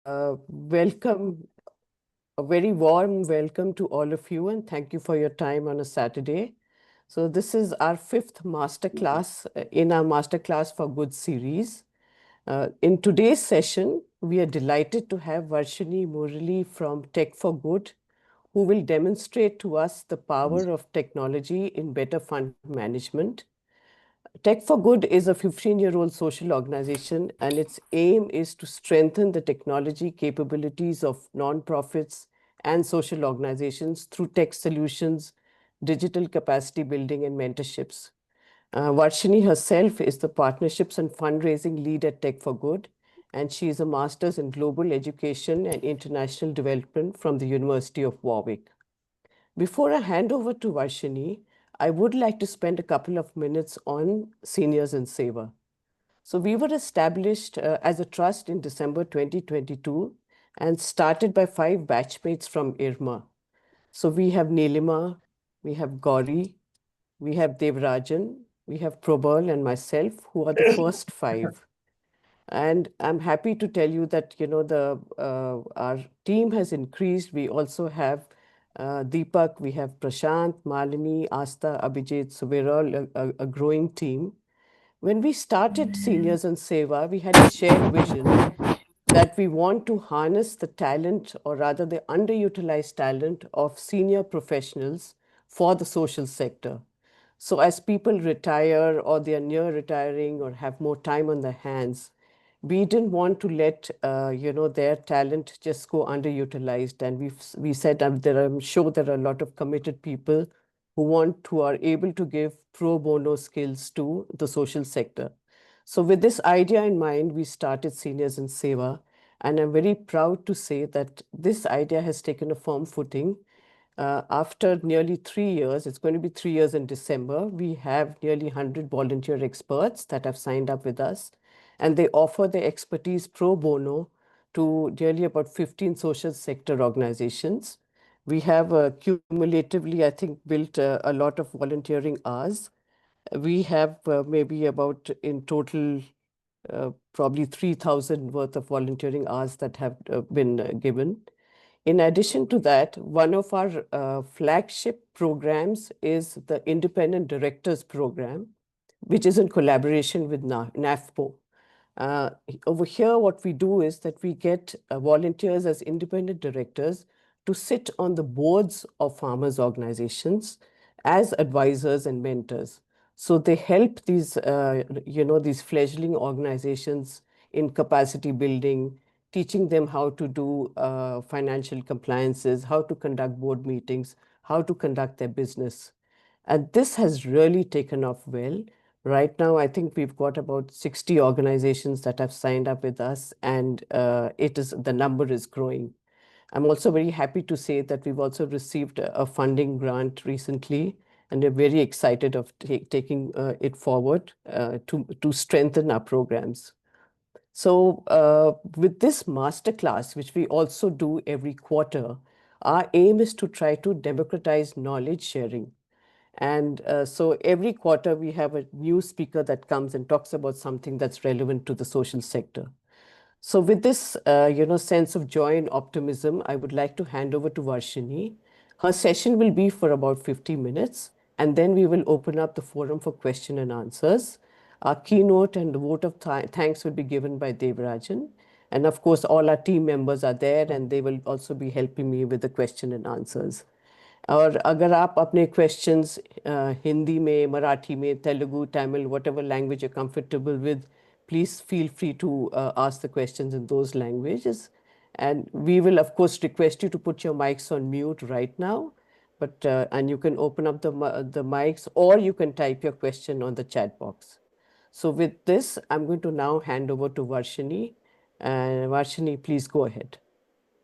welcome, a very warm welcome to all of you, and thank you for your time on a Saturday. So, this is our fifth masterclass in our Masterclass for Good series. In today's session, we are delighted to have Varshini Murali from Tech for Good, who will demonstrate to us the power of technology in better fund management. Tech for Good is a 15-year-old social organization, and its aim is to strengthen the technology capabilities of nonprofits and social organizations through tech solutions, digital capacity building, and mentorships. Varshini herself is the partnerships and fundraising lead at Tech for Good, and she is a master's in global education and international development from the University of Warwick. Before I hand over to Varshini, I would like to spend a couple of minutes on Seniors in Seva. So we were established as a trust in December 2022 and started by 5 batchmates from IRMA. So we have Nilima, we have Gauri, we have Devrajan, we have Prabal and myself, who are the first 5. And I'm happy to tell you that, our team has increased. We also have Deepak, we have Prashant, Malini, Asta, Abhijit. So we're all a growing team. When we started Seniors in Seva, we had a shared vision that we want to harness the talent, or rather the underutilized talent of senior professionals for the social sector. So as people retire or they are near retiring or have more time on their hands, we didn't want to let their talent just go underutilized, and we said I'm sure there are a lot of committed people who are able to give pro bono skills to the social sector. So with this idea in mind, we started Seniors in Seva, and I'm very proud to say that this idea has taken a firm footing. After nearly 3 years, it's going to be 3 years in December, we have nearly 100 volunteer experts that have signed up with us, and they offer their expertise pro bono to nearly about 15 social sector organizations. We have cumulatively, I think, built a lot of volunteering hours. We have maybe about in total probably 3,000 worth of volunteering hours that have been given. In addition to that, one of our flagship programs is the Independent Directors Program, which is in collaboration with NAFPO. Over here, what we do is that we get volunteers as independent directors to sit on the boards of farmers' organizations as advisors and mentors. So they help these fledgling organizations in capacity building, teaching them how to do financial compliances, how to conduct board meetings, how to conduct their business. And this has really taken off well. Right now, I think we've got about 60 organizations that have signed up with us, and the number is growing. I'm also very happy to say that we've also received a funding grant recently, and we're very excited of taking it forward to strengthen our programs. So with this masterclass, which we also do every quarter, our aim is to try to democratize knowledge sharing. And so every quarter we have a new speaker that comes and talks about something that's relevant to the social sector. So with this, sense of joy and optimism, I would like to hand over to Varshini. Her session will be for about 50 minutes, and then we will open up the forum for question and answers. Our keynote and the vote of thanks will be given by Devrajan. And of course, all our team members are there, and they will also be helping me with the question and answers. और अगर आप अपने questions Hindi में, मराठी में, Telugu, Tamil, whatever language you're comfortable with, please feel free to ask the questions in those languages. And we will, of course, request you to put your mics on mute right now. But and you can open up the mics, or you can type your question on the chat box. So with this, I'm going to now hand over to Varshini. Varshini, please go ahead.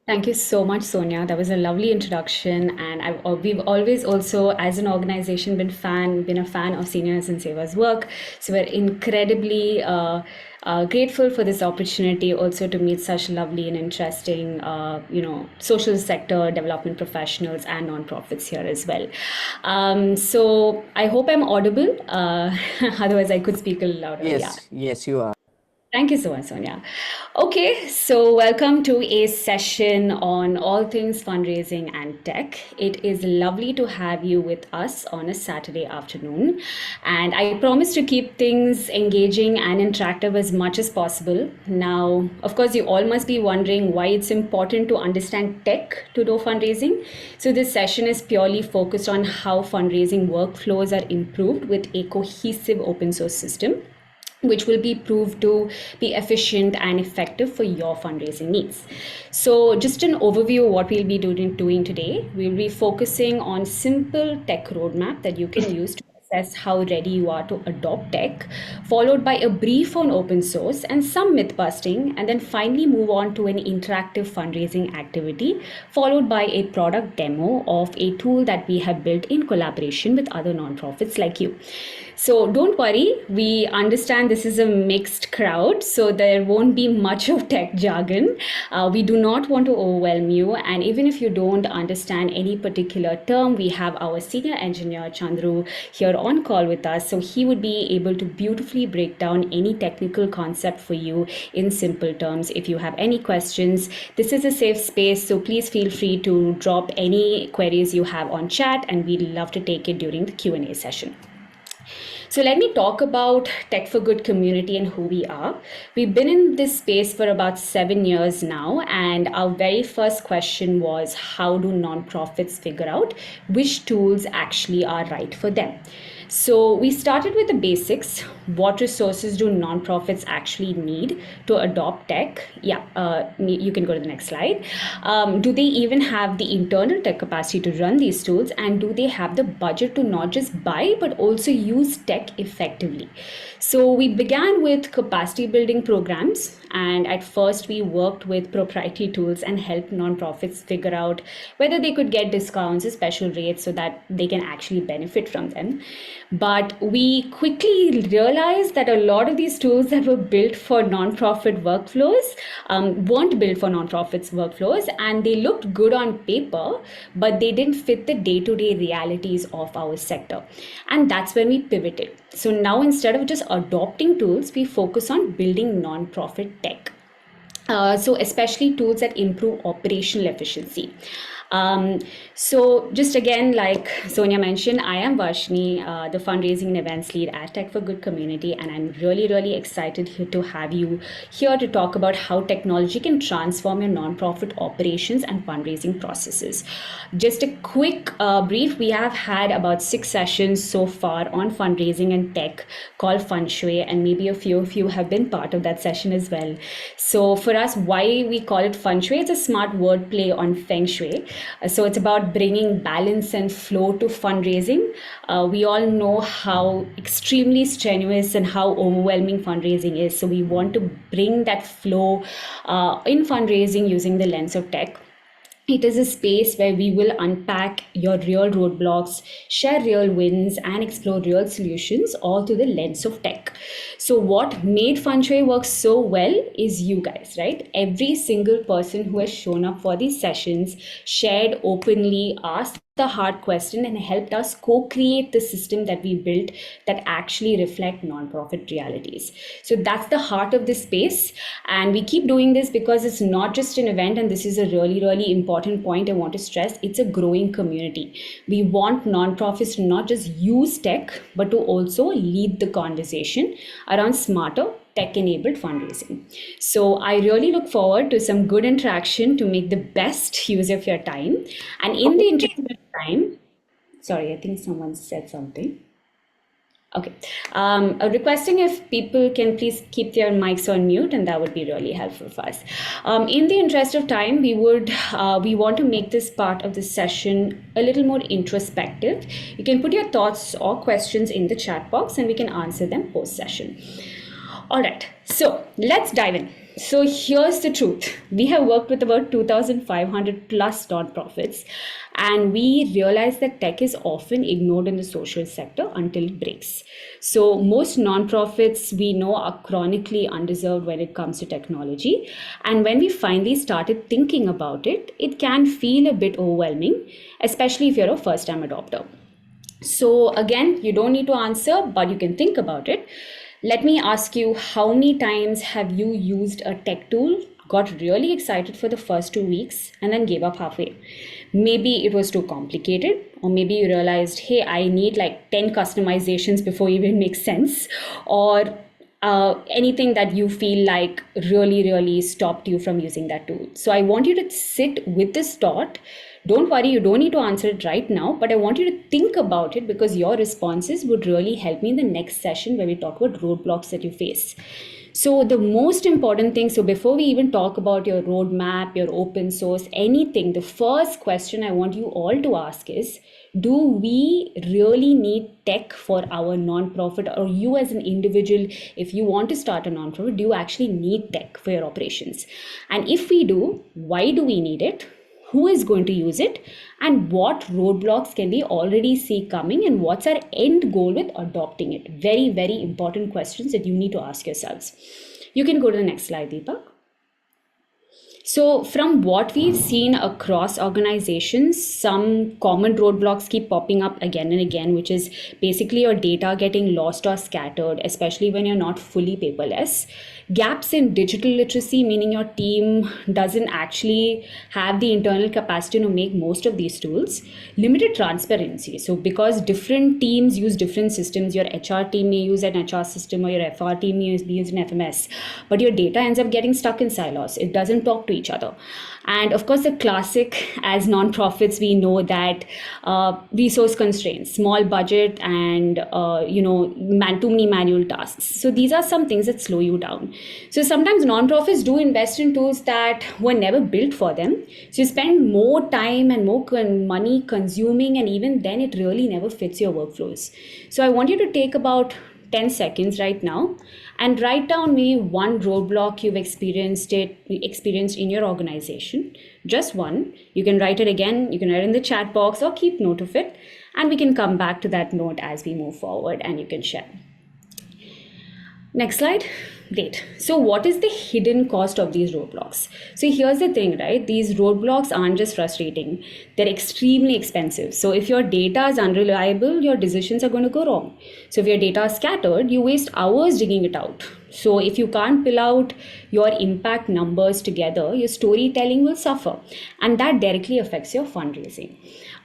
Thank you so much, Sonia. That was a lovely introduction, and we've always also, as an organization, been a fan of Seniors in Seva's work. So we're incredibly grateful for this opportunity, also to meet such lovely and interesting, social sector development professionals and nonprofits here as well. So I hope I'm audible. Otherwise, I could speak a little louder. Yes, you are. Thank you so much, Sonia. Okay, so welcome to a session on all things fundraising and tech. It is lovely to have you with us on a Saturday afternoon. And I promise to keep things engaging and interactive as much as possible. Now, of course, you all must be wondering why it's important to understand tech to do fundraising. So, this session is purely focused on how fundraising workflows are improved with a cohesive open source system, which will be proved to be efficient and effective for your fundraising needs. So, just an overview of what we'll be doing today. We'll be focusing on simple tech roadmap that you can use to assess how ready you are to adopt tech, followed by a brief on open source and some myth busting, and then finally move on to an interactive fundraising activity, followed by a product demo of a tool that we have built in collaboration with other nonprofits like you. So don't worry, we understand this is a mixed crowd, so there won't be much of tech jargon. We do not want to overwhelm you, and even if you don't understand any particular term, we have our senior engineer Chandru here on call with us, so he would be able to beautifully break down any technical concept for you in simple terms. If you have any questions, this is a safe space, so please feel free to drop any queries you have on chat, and we'd love to take it during the Q&A session. So let me talk about Tech for Good community and who we are. We've been in this space for about 7 years now, and our very first question was, how do nonprofits figure out which tools actually are right for them? So we started with the basics. What resources do nonprofits actually need to adopt tech? You can go to the next slide. Do they even have the internal tech capacity to run these tools? And do they have the budget to not just buy, but also use tech effectively? So we began with capacity building programs. And at first, we worked with proprietary tools and helped nonprofits figure out whether they could get discounts or special rates so that they can actually benefit from them. But we quickly realized that a lot of these tools that were built for nonprofit workflows weren't built for nonprofits workflows, and they looked good on paper, but they didn't fit the day-to-day realities of our sector. And that's when we pivoted. So now instead of just adopting tools, we focus on building nonprofit tech. So especially tools that improve operational efficiency. So just again, like Sonia mentioned, I am Varshini, the fundraising and events lead at Tech for Good community, and I'm really excited to have you here to talk about how technology can transform your nonprofit operations and fundraising processes. Just a quick brief, we have had about 6 sessions so far on fundraising and tech called Feng Shui, and maybe a few of you have been part of that session as well. So for us, why we call it Feng Shui, it's a smart wordplay on Feng Shui. So it's about bringing balance and flow to fundraising. We all know how extremely strenuous and how overwhelming fundraising is. So we want to bring that flow in fundraising using the lens of tech. It is a space where we will unpack your real roadblocks, share real wins, and explore real solutions, all through the lens of tech. So, what made Feng Shui work so well is you guys, right? Every single person who has shown up for these sessions shared openly, asked the hard question, and helped us co-create the system that we built that actually reflect nonprofit realities. So that's the heart of this space, and we keep doing this because it's not just an event, and this is a really important point I want to stress. It's a growing community. We want nonprofits to not just use tech, but to also lead the conversation around smarter tech-enabled fundraising. So I really look forward to some good interaction to make the best use of your time. And in the interest of time, sorry, I think someone said something. Okay. Requesting if people can please keep their mics on mute, and that would be really helpful for us. In the interest of time, we want to make this part of the session a little more introspective. You can put your thoughts or questions in the chat box, and we can answer them post-session. All right, so let's dive in. So here's the truth. We have worked with about 2,500 plus nonprofits, and we realize that tech is often ignored in the social sector until it breaks. So most nonprofits we know are chronically underserved when it comes to technology. And when we finally started thinking about it, it can feel a bit overwhelming, especially if you're a first-time adopter. So again, you don't need to answer, but you can think about it. Let me ask you, how many times have you used a tech tool, got really excited for the first 2 weeks, and then gave up halfway? Maybe it was too complicated, or maybe you realized, hey, I need like 10 customizations before it even makes sense, or anything that you feel like really stopped you from using that tool. So I want you to sit with this thought. Don't worry, you don't need to answer it right now, but I want you to think about it, because your responses would really help me in the next session where we talk about roadblocks that you face. So the most important thing, so before we even talk about your roadmap, your open source, anything, the first question I want you all to ask is, do we really need tech for our nonprofit, or you as an individual, if you want to start a nonprofit, do you actually need tech for your operations? And if we do, why do we need it? Who is going to use it, and what roadblocks can we already see coming, and what's our end goal with adopting it? Very important questions that you need to ask yourselves. You can go to the next slide, Deepak. So, from what we've seen across organizations, some common roadblocks keep popping up again and again, which is basically your data getting lost or scattered, especially when you're not fully paperless. Gaps in digital literacy, meaning your team doesn't actually have the internal capacity to make most of these tools. Limited transparency. So, because different teams use different systems, your HR team may use an HR system, or your FR team may use an FMS, but your data ends up getting stuck in silos. It doesn't talk to each other. And of course, the classic, as nonprofits, we know that resource constraints, small budget, and too many manual tasks. So these are some things that slow you down. So sometimes nonprofits do invest in tools that were never built for them. So you spend more time and more money consuming, and even then it really never fits your workflows. So I want you to take about 10 seconds right now and write down maybe one roadblock you've experienced in your organization. Just one. You can write it again, you can write it in the chat box, or keep note of it, and we can come back to that note as we move forward, and you can share. Next slide. Great. So what is the hidden cost of these roadblocks? So here's the thing, right? These roadblocks aren't just frustrating. They're extremely expensive. So if your data is unreliable, your decisions are going to go wrong. So if your data is scattered, you waste hours digging it out. So if you can't pull out your impact numbers together, your storytelling will suffer, and that directly affects your fundraising.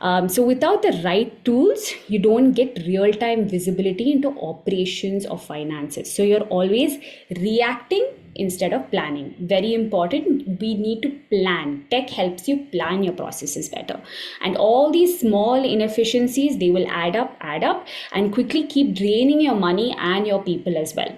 So without the right tools, you don't get real-time visibility into operations or finances. So you're always reacting instead of planning. Very important. We need to plan. Tech helps you plan your processes better. And all these small inefficiencies, they will add up, and quickly keep draining your money and your people as well.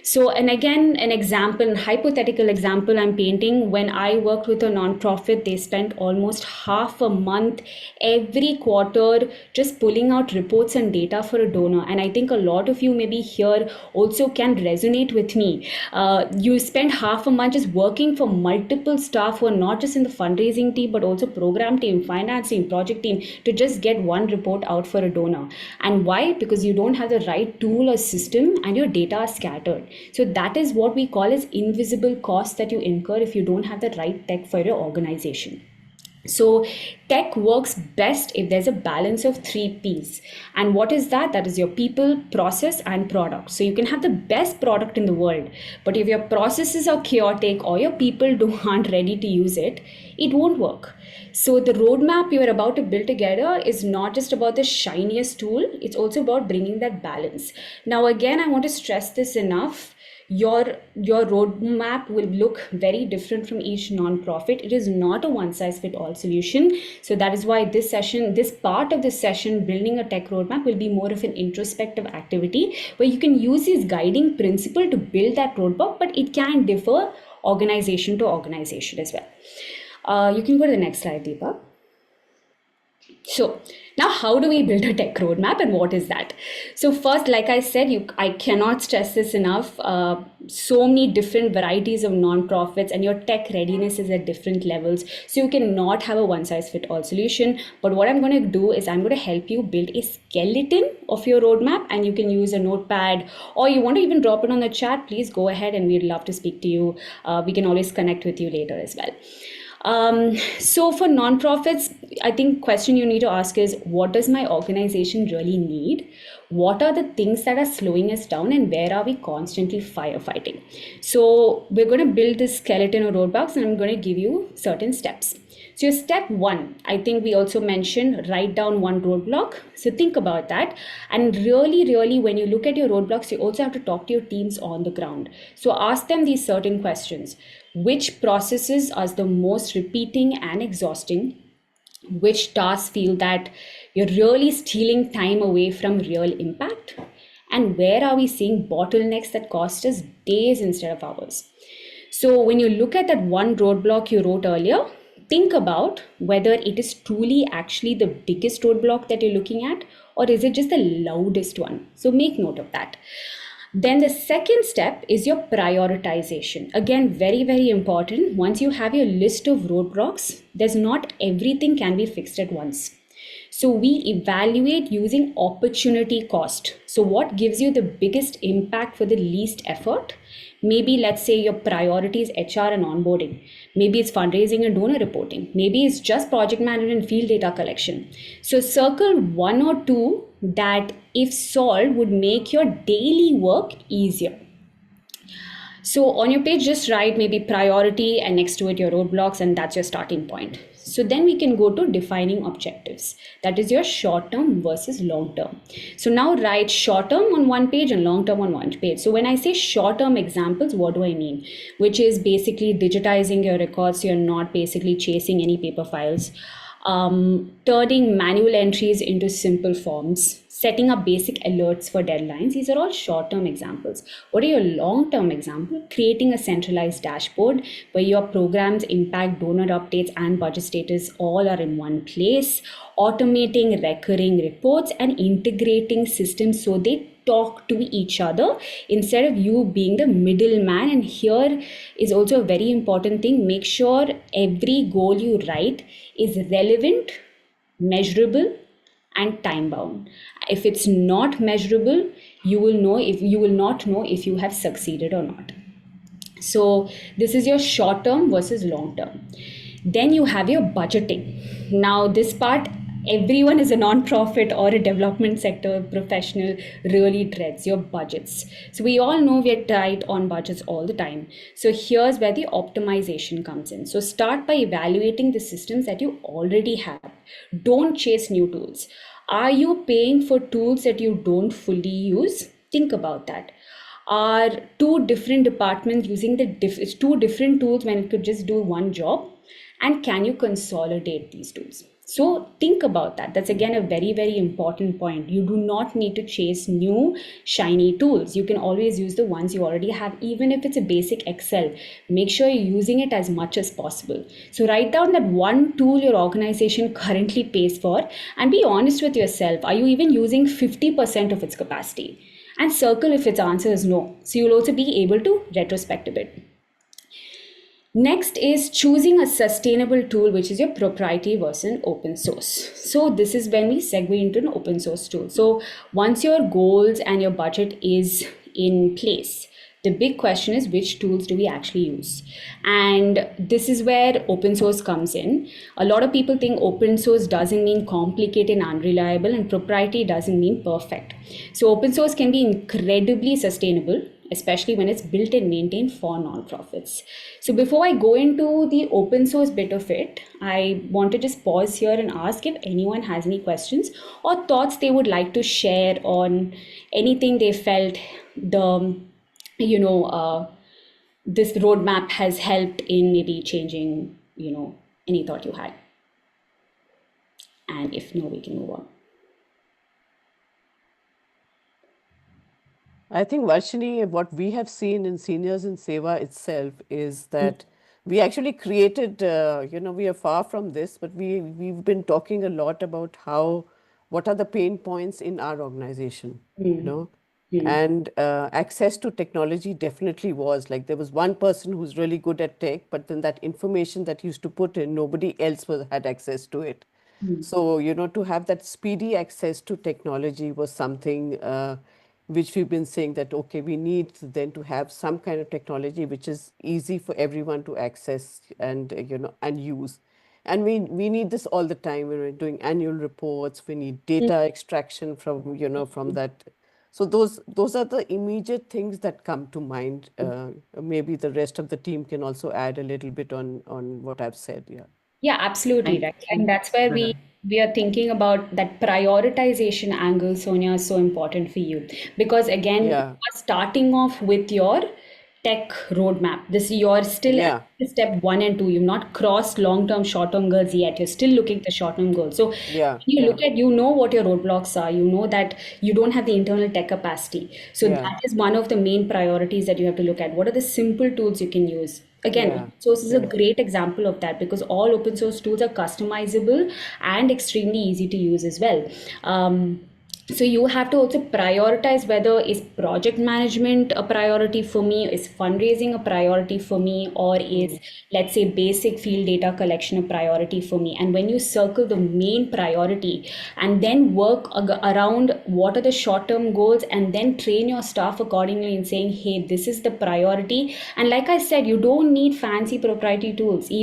So, and again, an example, hypothetical example I'm painting, when I worked with a nonprofit, they spent almost half a month every quarter just pulling out reports and data for a donor. And I think a lot of you maybe here also can resonate with me. You spend half a month just working for multiple staff who are not just in the fundraising team, but also program team, finance team, project team, to just get one report out for a donor. And why? Because you don't have the right tool or system, and your data are scattered. So that is what we call as invisible costs that you incur if you don't have the right tech for your organization. So tech works best if there's a balance of 3 P's. And what is that? That is your people, process, and product. So you can have the best product in the world, but if your processes are chaotic or your people aren't ready to use it, it won't work. So the roadmap you're about to build together is not just about the shiniest tool, it's also about bringing that balance. Now, again, I want to stress this enough. Your roadmap will look very different from each nonprofit. It is not a one size fit all solution. So that is why this part of this session, building a tech roadmap, will be more of an introspective activity where you can use this guiding principle to build that roadmap, but it can differ organization to organization as well. You can go to the next slide, Deepa. So now, how do we build a tech roadmap, and what is that? So first, like I said, I cannot stress this enough. So many different varieties of nonprofits, and your tech readiness is at different levels. So you cannot have a one-size-fit-all solution. But what I'm going to do is I'm going to help you build a skeleton of your roadmap, and you can use a notepad, or you want to even drop it on the chat, please go ahead, and we'd love to speak to you. We can always connect with you later as well. So for nonprofits, I think question you need to ask is, what does my organization really need? What are the things that are slowing us down, and where are we constantly firefighting? So we're going to build this skeleton or roadblocks, and I'm going to give you certain steps. So, your step one, I think we also mentioned write down one roadblock. So, think about that. And really, really, when you look at your roadblocks, you also have to talk to your teams on the ground. So, ask them these certain questions. Which processes are the most repeating and exhausting? Which tasks feel that you're really stealing time away from real impact? And where are we seeing bottlenecks that cost us days instead of hours? So, when you look at that one roadblock you wrote earlier, think about whether it is truly actually the biggest roadblock that you're looking at, or is it just the loudest one? So, make note of that. Then the second step is your prioritization. Again, very, very important. Once you have your list of roadblocks, there's not everything can be fixed at once. So we evaluate using opportunity cost. So what gives you the biggest impact for the least effort? Maybe let's say your priority is HR and onboarding. Maybe it's fundraising and donor reporting. Maybe it's just project management and field data collection. So circle one or two that, if solved, would make your daily work easier. So on your page, just write maybe priority and next to it your roadblocks, and that's your starting point. So then we can go to defining objectives. That is your short term versus long term. So now write short term on one page and long term on one page. So when I say short term examples, what do I mean? Which is basically digitizing your records so you're not basically chasing any paper files, turning manual entries into simple forms, setting up basic alerts for deadlines. These are all short term examples. What are your long term examples? Creating a centralized dashboard where your programs, impact, donor updates, and budget status all are in one place, automating recurring reports, and integrating systems so they talk to each other instead of you being the middleman. And here is also a very important thing: make sure every goal you write is relevant, measurable, and time bound. If it's not measurable, you will not know if you have succeeded or not. So this is your short term versus long term. Then you have your budgeting. Now this part, everyone is a non-profit or a development sector professional really dreads your budgets. So we all know we are tight on budgets all the time. So here's where the optimization comes in. So start by evaluating the systems that you already have. Don't chase new tools. Are you paying for tools that you don't fully use? Think about that. Are two different departments using the two different tools when it could just do one job? And can you consolidate these tools? So think about that. That's again a very, very important point. You do not need to chase new shiny tools. You can always use the ones you already have, even if it's a basic Excel. Make sure you're using it as much as possible. So write down that one tool your organization currently pays for and be honest with yourself. Are you even using 50% of its capacity? And circle if its answer is no. So you'll also be able to retrospect a bit. Next is choosing a sustainable tool, which is your proprietary versus open source. So this is when we segue into an open source tool. So once your goals and your budget is in place, the big question is, which tools do we actually use? And this is where open source comes in. A lot of people think open source doesn't mean complicated and unreliable, and proprietary doesn't mean perfect. So open source can be incredibly sustainable, especially when it's built and maintained for nonprofits. So before I go into the open source bit of it, I want to just pause here and ask if anyone has any questions or thoughts they would like to share on anything they felt the this roadmap has helped in maybe changing, any thought you had. And if no, we can move on. I think, Varshini, what we have seen in Seniors in Seva itself is that we actually created, we are far from this, but we've been talking a lot about what are the pain points in our organization, and access to technology definitely was like there was one person who's really good at tech, but then that information that he used to put in, nobody else had access to it. So, to have that speedy access to technology was something which we've been saying that, okay, we need then to have some kind of technology which is easy for everyone to access and, and use. And we need this all the time when we're doing annual reports. We need data extraction from, from that. So those are the immediate things that come to mind. Maybe the rest of the team can also add a little bit on what I've said. Yeah. Yeah, absolutely, Thank right. And you. that's where we are thinking about that prioritization angle, Sonia, is so important for you. Because again, you Yeah. are starting off with your tech roadmap. This you're still at Yeah. step one and two. You've not crossed long-term, short-term goals yet. You're still looking at the short-term goals. So when Yeah. you Yeah. look at, you know what your roadblocks are, you know that you don't have the internal tech capacity. So Yeah. that is one of the main priorities that you have to look at. What are the simple tools you can use? Again, Yeah. open source is a Yeah. great example of that because all open source tools are customizable and extremely easy to use as well. So you have to also prioritize whether is project management a priority for me, is fundraising a priority for me, or is, Mm. let's say, basic field data collection a priority for me. And when you circle the main priority and then work around what are the short term goals and then train your staff accordingly in saying, hey, this is the priority. And like I said, you don't need fancy proprietary tools. Mm.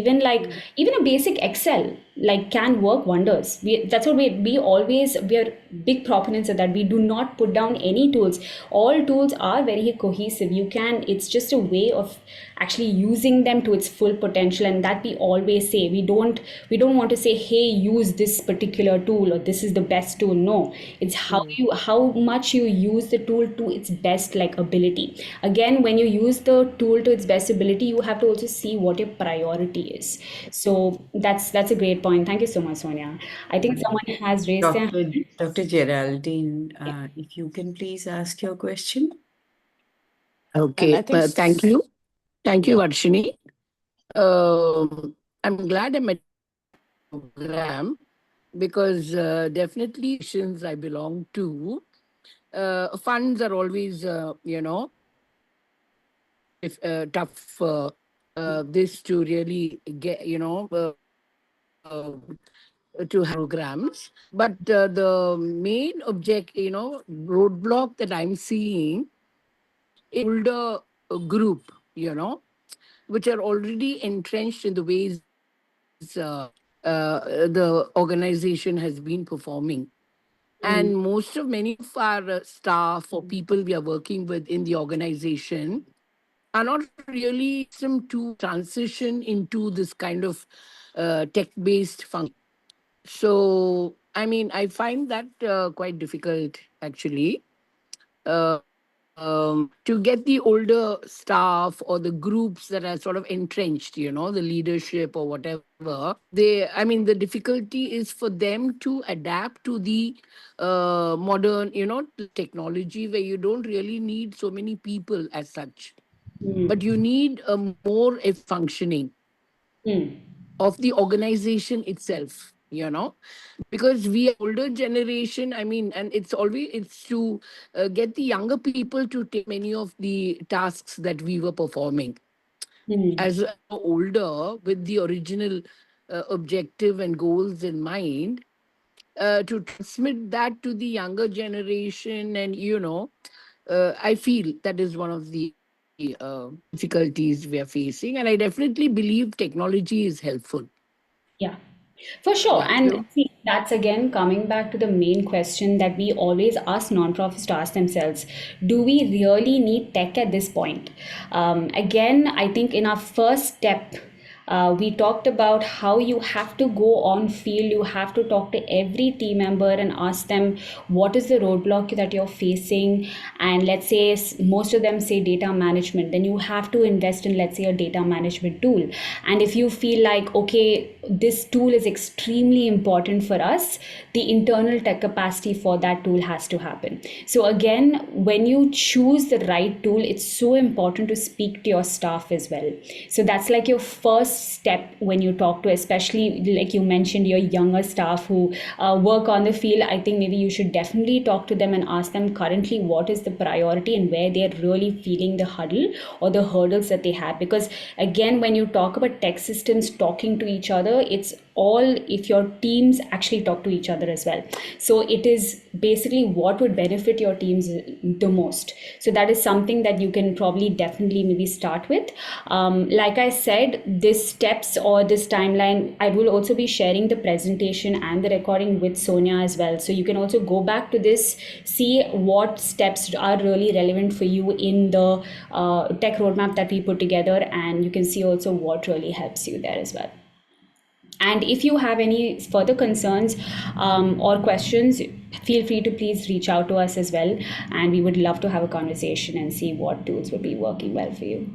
Even a basic Excel like can work wonders. That's what we are big proponents of that. We do not put down any tools. All tools are very cohesive. You can, it's just a way of actually using them to its full potential, and that we always say. We don't want to say, hey, use this particular tool or this is the best tool. No, it's Mm. how much you use the tool to its best like ability. Again, when you use the tool to its best ability, you have to also see what your priority is. So that's a great point. Thank you so much, Sonia. I think Mm. someone has raised their Dr. hand. Dr. Geraldine, Yeah. if you can please ask your question. And I Okay, think, thank you. Thank you, yeah. Varshini. I'm glad I'm attending this program because definitely since I belong to, funds are always, if tough this to really get, to have programs. But the main object, roadblock that I'm seeing is older group, which are already entrenched in the ways the organization has been performing. Mm, And many of our staff or people we are working with in the organization are not really accustomed to transition into this kind of tech-based function. So, I mean, I find that quite difficult actually. To get the older staff or the groups that are sort of entrenched, the leadership or whatever, I mean, the difficulty is for them to adapt to the modern, technology where you don't really need so many people as such, but mm, you need a more functioning mm, of the organization itself, because we are older generation. I mean, and it's to get the younger people to take many of the tasks that we were performing mm. as older with the original objective and goals in mind, to transmit that to the younger generation. And I feel that is one of the difficulties we are facing, and I definitely believe technology is helpful. Yeah, for sure. Yeah. And see, that's again coming back to the main question that we always ask nonprofits to ask themselves: do we really need tech at this point? Again, I think in our first step, we talked about how you have to go on field, you have to talk to every team member and ask them what is the roadblock that you're facing. And let's say most of them say data management, then you have to invest in, let's say, a data management tool. And if you feel like, okay, this tool is extremely important for us, the internal tech capacity for that tool has to happen. So again, when you choose the right tool, it's so important to speak to your staff as well. So that's like your first step when you talk to, especially like you mentioned, your younger staff who work on the field. I think maybe you should definitely talk to them and ask them currently what is the priority and where they're really feeling the huddle or the hurdles that they have. Because again, when you talk about tech systems talking to each other, together, it's all if your teams actually talk to each other as well. So it is basically what would benefit your teams the most. So that is something that you can probably definitely maybe start with. Like I said, this steps or this timeline, I will also be sharing the presentation and the recording with Sonia as well. So you can also go back to this, see what steps are really relevant for you in the tech roadmap that we put together, and you can see also what really helps you there as well. And if you have any further concerns or questions, feel free to please reach out to us as well, and we would love to have a conversation and see what tools would be working well for you.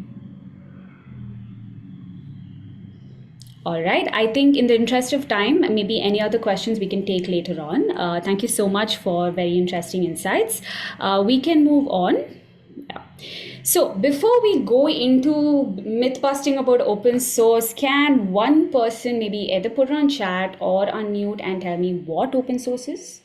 All right, I think in the interest of time, maybe any other questions we can take later on. Thank you so much for very interesting insights. We can move on. Yeah. So before we go into myth busting about open source, can one person maybe either put it on chat or unmute and tell me what open source is?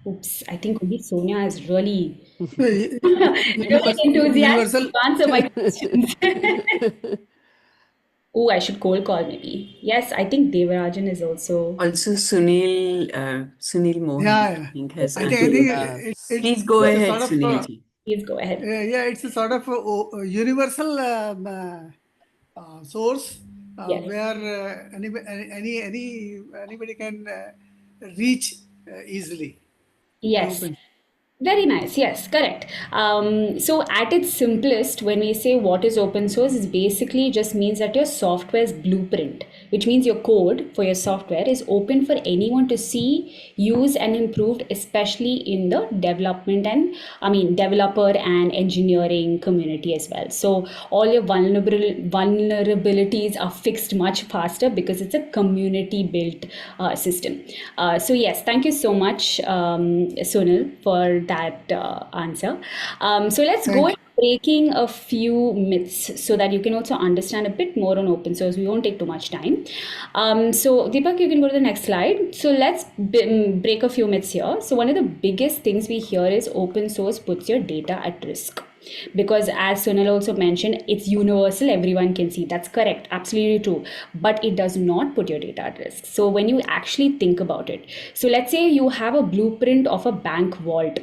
Oops, I think only Sonia is really, really enthusiastic Universal. to answer my questions. Oh, I should cold call maybe. Yes, I think Devarajan is also. Also, Sunil Mohan, I Yeah, think, has I think Yeah. Please go it's a ahead, sort of Sunilji. Please go ahead. it's a sort of universal source Yes. where anybody can reach easily. Yes. Very nice. Yes, correct. So at its simplest, when we say what is open source, it basically just means that your software's blueprint, which means your code for your software is open for anyone to see, use, and improve, especially in the developer and engineering community as well. So all your vulnerabilities are fixed much faster because it's a community built system. So yes, thank you so much, Sunil, for that answer. So let's go into breaking a few myths so that you can also understand a bit more on open source. We won't take too much time. So Deepak, you can go to the next slide. So let's break a few myths here. So one of the biggest things we hear is open source puts your data at risk. Because as Sunil also mentioned, it's universal, everyone can see. That's correct, absolutely true. But it does not put your data at risk. So when you actually think about it, so let's say you have a blueprint of a bank vault.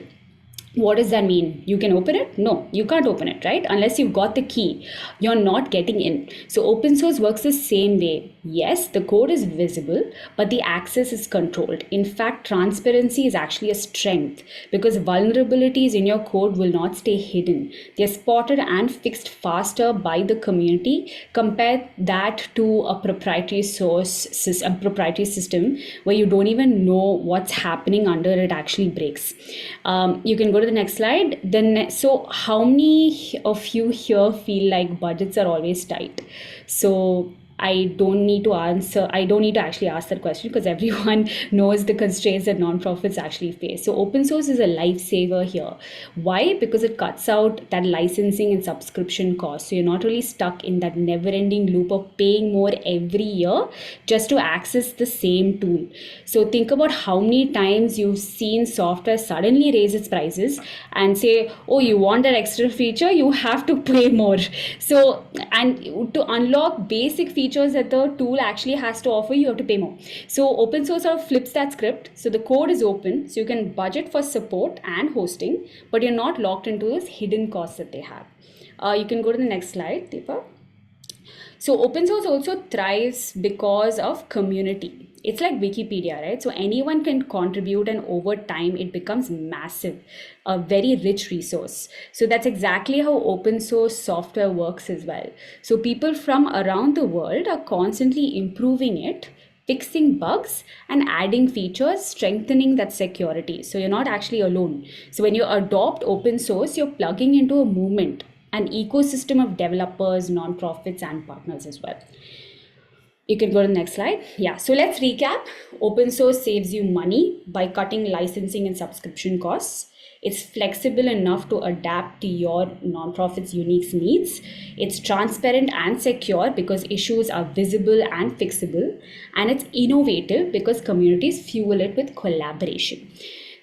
What does that mean? You can open it? No, you can't open it, right? Unless you've got the key, you're not getting in. So open source works the same way. Yes, the code is visible, but the access is controlled. In fact, transparency is actually a strength because vulnerabilities in your code will not stay hidden. They're spotted and fixed faster by the community. Compare that to a proprietary proprietary system where you don't even know what's happening under it actually breaks. You can go to the next slide. Then, so how many of you here feel like budgets are always tight? So I don't need to actually ask that question because everyone knows the constraints that nonprofits actually face. So open source is a lifesaver here. Why? Because it cuts out that licensing and subscription costs. So you're not really stuck in that never-ending loop of paying more every year just to access the same tool. So think about how many times you've seen software suddenly raise its prices and say, oh, you want that extra feature, you have to pay more. So, and to unlock basic features that the tool actually has to offer, you have to pay more. So open source sort of flips that script. So the code is open, so you can budget for support and hosting, but you're not locked into those hidden costs that they have. You can go to the next slide, Deepa. So open source also thrives because of community. It's like Wikipedia, right? So anyone can contribute, and over time it becomes massive, a very rich resource. So that's exactly how open source software works as well. So people from around the world are constantly improving it, fixing bugs and adding features, strengthening that security. So you're not actually alone. So when you adopt open source, you're plugging into a movement, an ecosystem of developers, nonprofits, and partners as well. You can go to the next slide. Yeah, so let's recap. Open source saves you money by cutting licensing and subscription costs. It's flexible enough to adapt to your nonprofit's unique needs. It's transparent and secure because issues are visible and fixable. And it's innovative because communities fuel it with collaboration.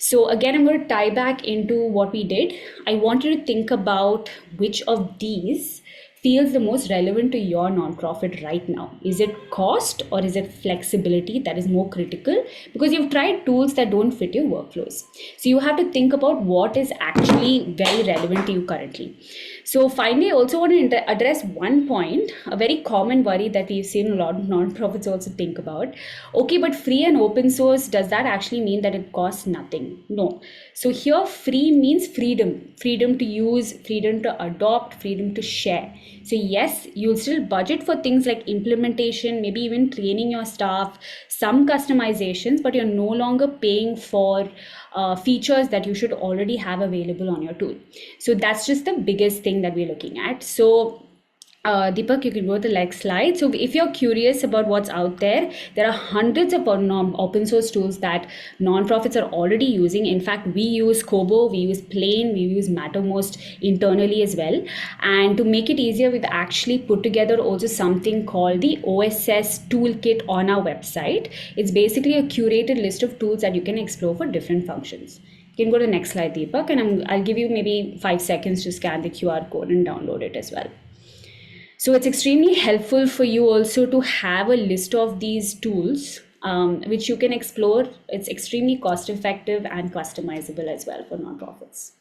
So again, I'm going to tie back into what we did. I want you to think about which of these feels the most relevant to your nonprofit right now. Is it cost or is it flexibility that is more critical? Because you've tried tools that don't fit your workflows. So you have to think about what is actually very relevant to you currently. So finally, I also want to address one point, a very common worry that we've seen a lot of nonprofits also think about. Okay, but free and open source, does that actually mean that it costs nothing? No. So here free means freedom to use, freedom to adopt, freedom to share. So yes, you'll still budget for things like implementation, maybe even training your staff, some customizations, but you're no longer paying for features that you should already have available on your tool. So that's just the biggest thing that we're looking at. So Deepak, you can go to the next slide. So if you're curious about what's out there, there are hundreds of open source tools that nonprofits are already using. In fact, we use Kobo, we use Plain, we use Mattermost internally as well. And to make it easier, we've actually put together also something called the OSS Toolkit on our website. It's basically a curated list of tools that you can explore for different functions. You can go to the next slide, Deepak, and I'll give you maybe 5 seconds to scan the QR code and download it as well. So it's extremely helpful for you also to have a list of these tools which you can explore. It's extremely cost effective and customizable as well for nonprofits.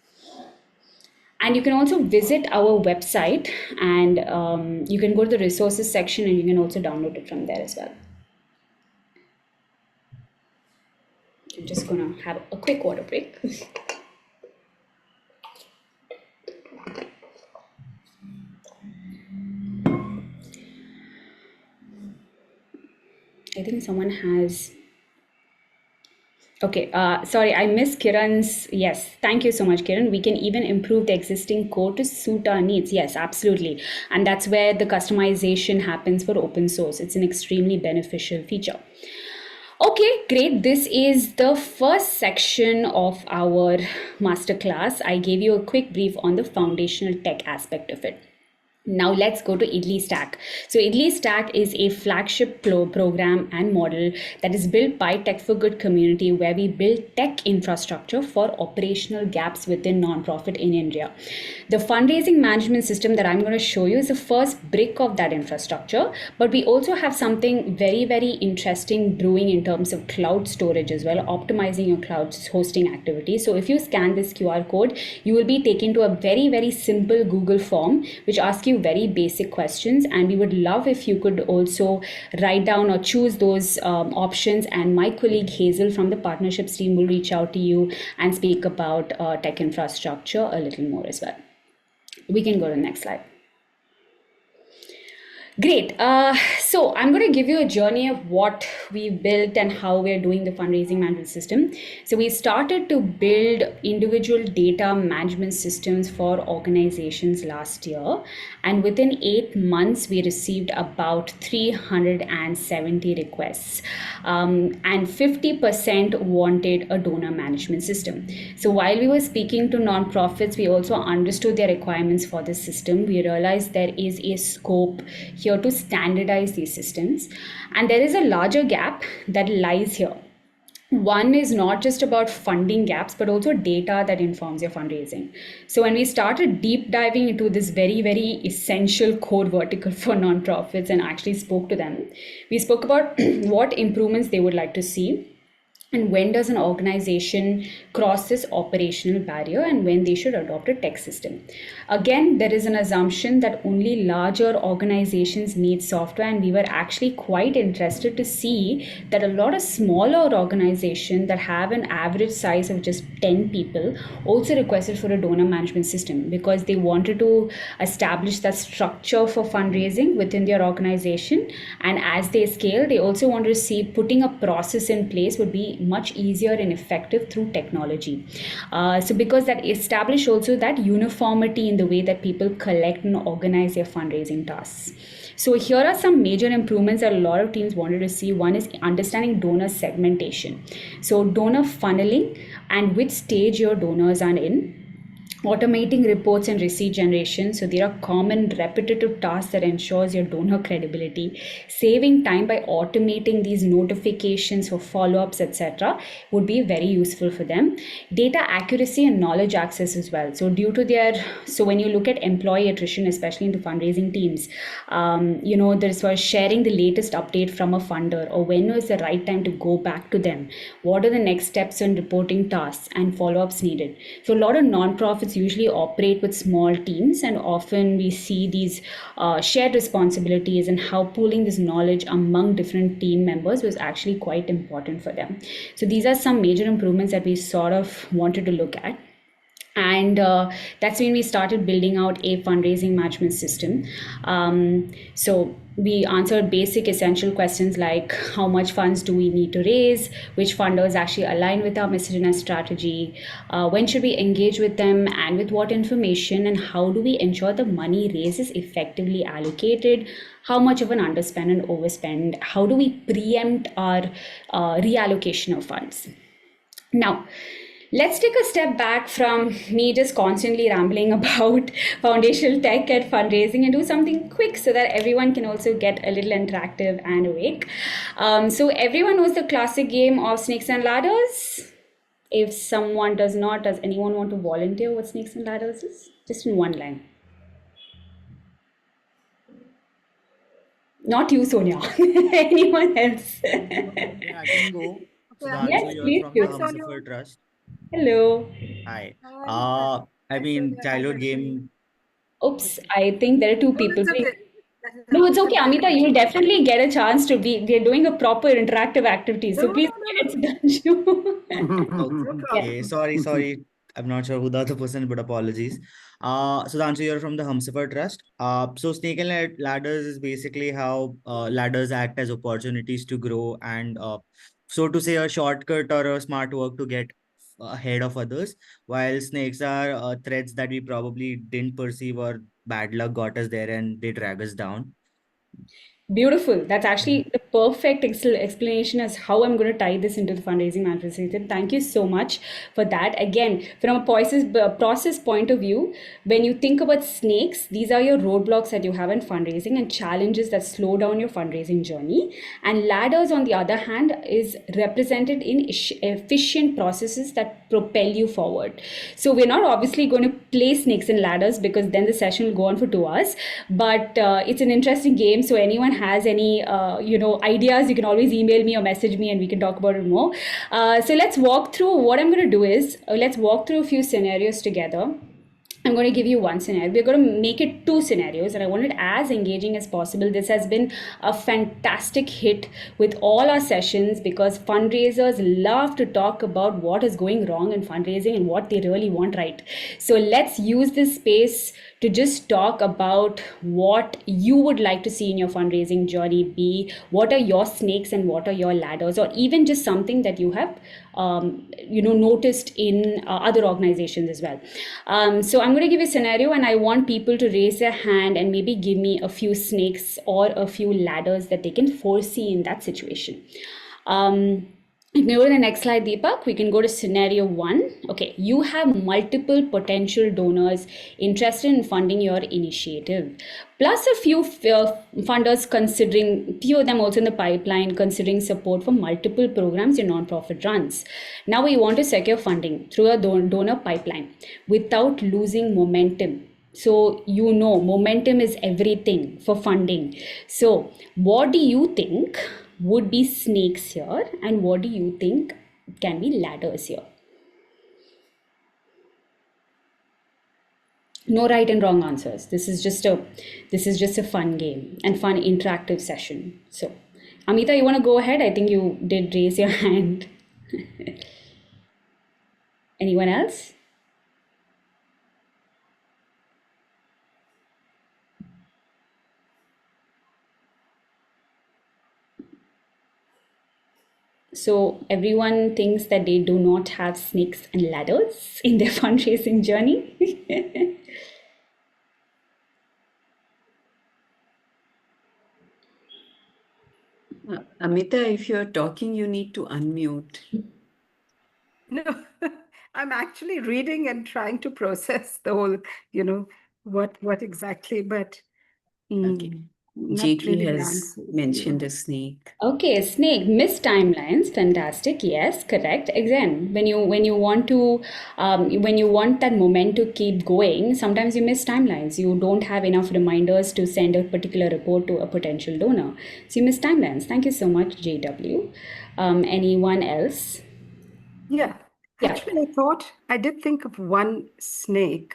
And you can also visit our website and you can go to the resources section and you can also download it from there as well. I'm just going to have a quick water break. I think someone has... Okay, sorry, I missed Kiran's. Yes, thank you so much, Kiran. We can even improve the existing code to suit our needs. Yes, absolutely. And that's where the customization happens for open source. It's an extremely beneficial feature. Okay, great. This is the first section of our masterclass. I gave you a quick brief on the foundational tech aspect of it. Now let's go to Idli Stack. So Idli Stack is a flagship program and model that is built by Tech4Good community, where we build tech infrastructure for operational gaps within nonprofit in India. The fundraising management system that I'm going to show you is the first brick of that infrastructure, but we also have something very, very interesting brewing in terms of cloud storage as well, optimizing your cloud hosting activity. So if you scan this QR code, you will be taken to a very, very simple Google form, which asks you very basic questions, and we would love if you could also write down or choose those options, and my colleague Hazel from the partnerships team will reach out to you and speak about tech infrastructure a little more as well. We can go to the next slide. Great. So I'm going to give you a journey of what we built and how we're doing the fundraising management system. So we started to build individual data management systems for organizations last year. And within 8 months, we received about 370 requests. And 50% wanted a donor management system. So while we were speaking to nonprofits, we also understood their requirements for this system. We realized there is a scope here to standardize these systems, and there is a larger gap that lies here. One is not just about funding gaps, but also data that informs your fundraising. So when we started deep diving into this very, very essential core vertical for nonprofits and actually spoke to them, we spoke about what improvements they would like to see, and when does an organization cross this operational barrier, and when they should adopt a tech system. Again, there is an assumption that only larger organizations need software, and we were actually quite interested to see that a lot of smaller organizations that have an average size of just 10 people also requested for a donor management system, because they wanted to establish that structure for fundraising within their organization. And as they scale, they also wanted to see putting a process in place would be much easier and effective through technology. So because that established also that uniformity in the way that people collect and organize their fundraising tasks. So here are some major improvements that a lot of teams wanted to see. One is understanding donor segmentation. So donor funneling and which stage your donors are in. automating reports and receipt generation. So there are common repetitive tasks that ensures your donor credibility. Saving time by automating these notifications for follow-ups, etc., would be very useful for them. Data accuracy and knowledge access as well. So when you look at employee attrition, especially in the fundraising teams, there's for sharing the latest update from a funder, or when is the right time to go back to them. What are the next steps in reporting tasks and follow-ups needed? So a lot of nonprofits usually operate with small teams, and often we see these shared responsibilities, and how pooling this knowledge among different team members was actually quite important for them. So these are some major improvements that we sort of wanted to look at. And that's when we started building out a fundraising management system. So we answered basic essential questions like how much funds do we need to raise, which funders actually align with our message and our strategy, when should we engage with them, and with what information, and how do we ensure the money raised is effectively allocated, how much of an underspend and overspend, how do we preempt our reallocation of funds. Now, let's take a step back from me just constantly rambling about foundational tech at fundraising and do something quick so that everyone can also get a little interactive and awake. So everyone knows the classic game of snakes and ladders. If someone does not, does anyone want to volunteer what snakes and ladders is? Just in one line. Not you, Sonia. Anyone else? Yeah, I can go. Yes, Sudhanshu, you're please from the do. Humsafar Trust. Hello. Hi. Hi. I Hi, mean, Sonia. Hi, childhood Varshini. game. Oops, I think there are two Oh, people. it's okay. That is No, it's okay, absolutely Amita. fine. You'll definitely get a chance to be. We're doing a proper interactive activity, No, so please no, no, get no. Sudhanshu. No Yeah. Okay, problem. sorry. I'm not sure who the other person, but apologies. Sudhanshu, you're from the Humsafar Trust. So snake and ladders is basically how ladders act as opportunities to grow and so to say a shortcut or a smart work to get ahead of others, while snakes are threads that we probably didn't perceive or bad luck got us there and they drag us down. Beautiful. That's actually the perfect explanation as how I'm going to tie this into the fundraising management system. Thank you so much for that. Again, from a process point of view, when you think about snakes, these are your roadblocks that you have in fundraising and challenges that slow down your fundraising journey. And ladders, on the other hand, is represented in efficient processes that propel you forward. So we're not obviously going to play snakes and ladders because then the session will go on for 2 hours. But it's an interesting game. So anyone has any ideas, you can always email me or message me, and we can talk about it more. So let's walk through. What I'm going to do is let's walk through a few scenarios together. I'm going to give you one scenario. We're going to make it 2 scenarios, and I want it as engaging as possible. This has been a fantastic hit with all our sessions because fundraisers love to talk about what is going wrong in fundraising and what they really want right. So let's use this space to just talk about what you would like to see in your fundraising journey be, what are your snakes and what are your ladders, or even just something that you have noticed in other organizations as well. So I'm going to give you a scenario, and I want people to raise their hand and maybe give me a few snakes or a few ladders that they can foresee in that situation. You can go to the next slide, Deepak. We can go to scenario 1. Okay, you have multiple potential donors interested in funding your initiative, plus a few funders considering, few of them also in the pipeline, considering support for multiple programs your nonprofit runs. Now we want to secure funding through a donor pipeline without losing momentum. So, momentum is everything for funding. So, what do you think would be snakes here, and what do you think can be ladders here? No right and wrong answers. This is just a fun game and fun interactive session. So, Amita, you want to go ahead? I think you did raise your hand. Anyone else? So everyone thinks that they do not have snakes and ladders in their fundraising journey. Amita, if you're talking, you need to unmute. No, I'm actually reading and trying to process the whole, what exactly, but Okay. not JP really the has answers. mentioned a snake. Okay, snake, missed timelines, fantastic. Yes, correct. Again, when you want to when you want that moment to keep going, sometimes you miss timelines. You don't have enough reminders to send a particular report to a potential donor, so you miss timelines. Thank you so much, JW. Anyone else? Yeah. Yeah. Actually, I did think of one snake.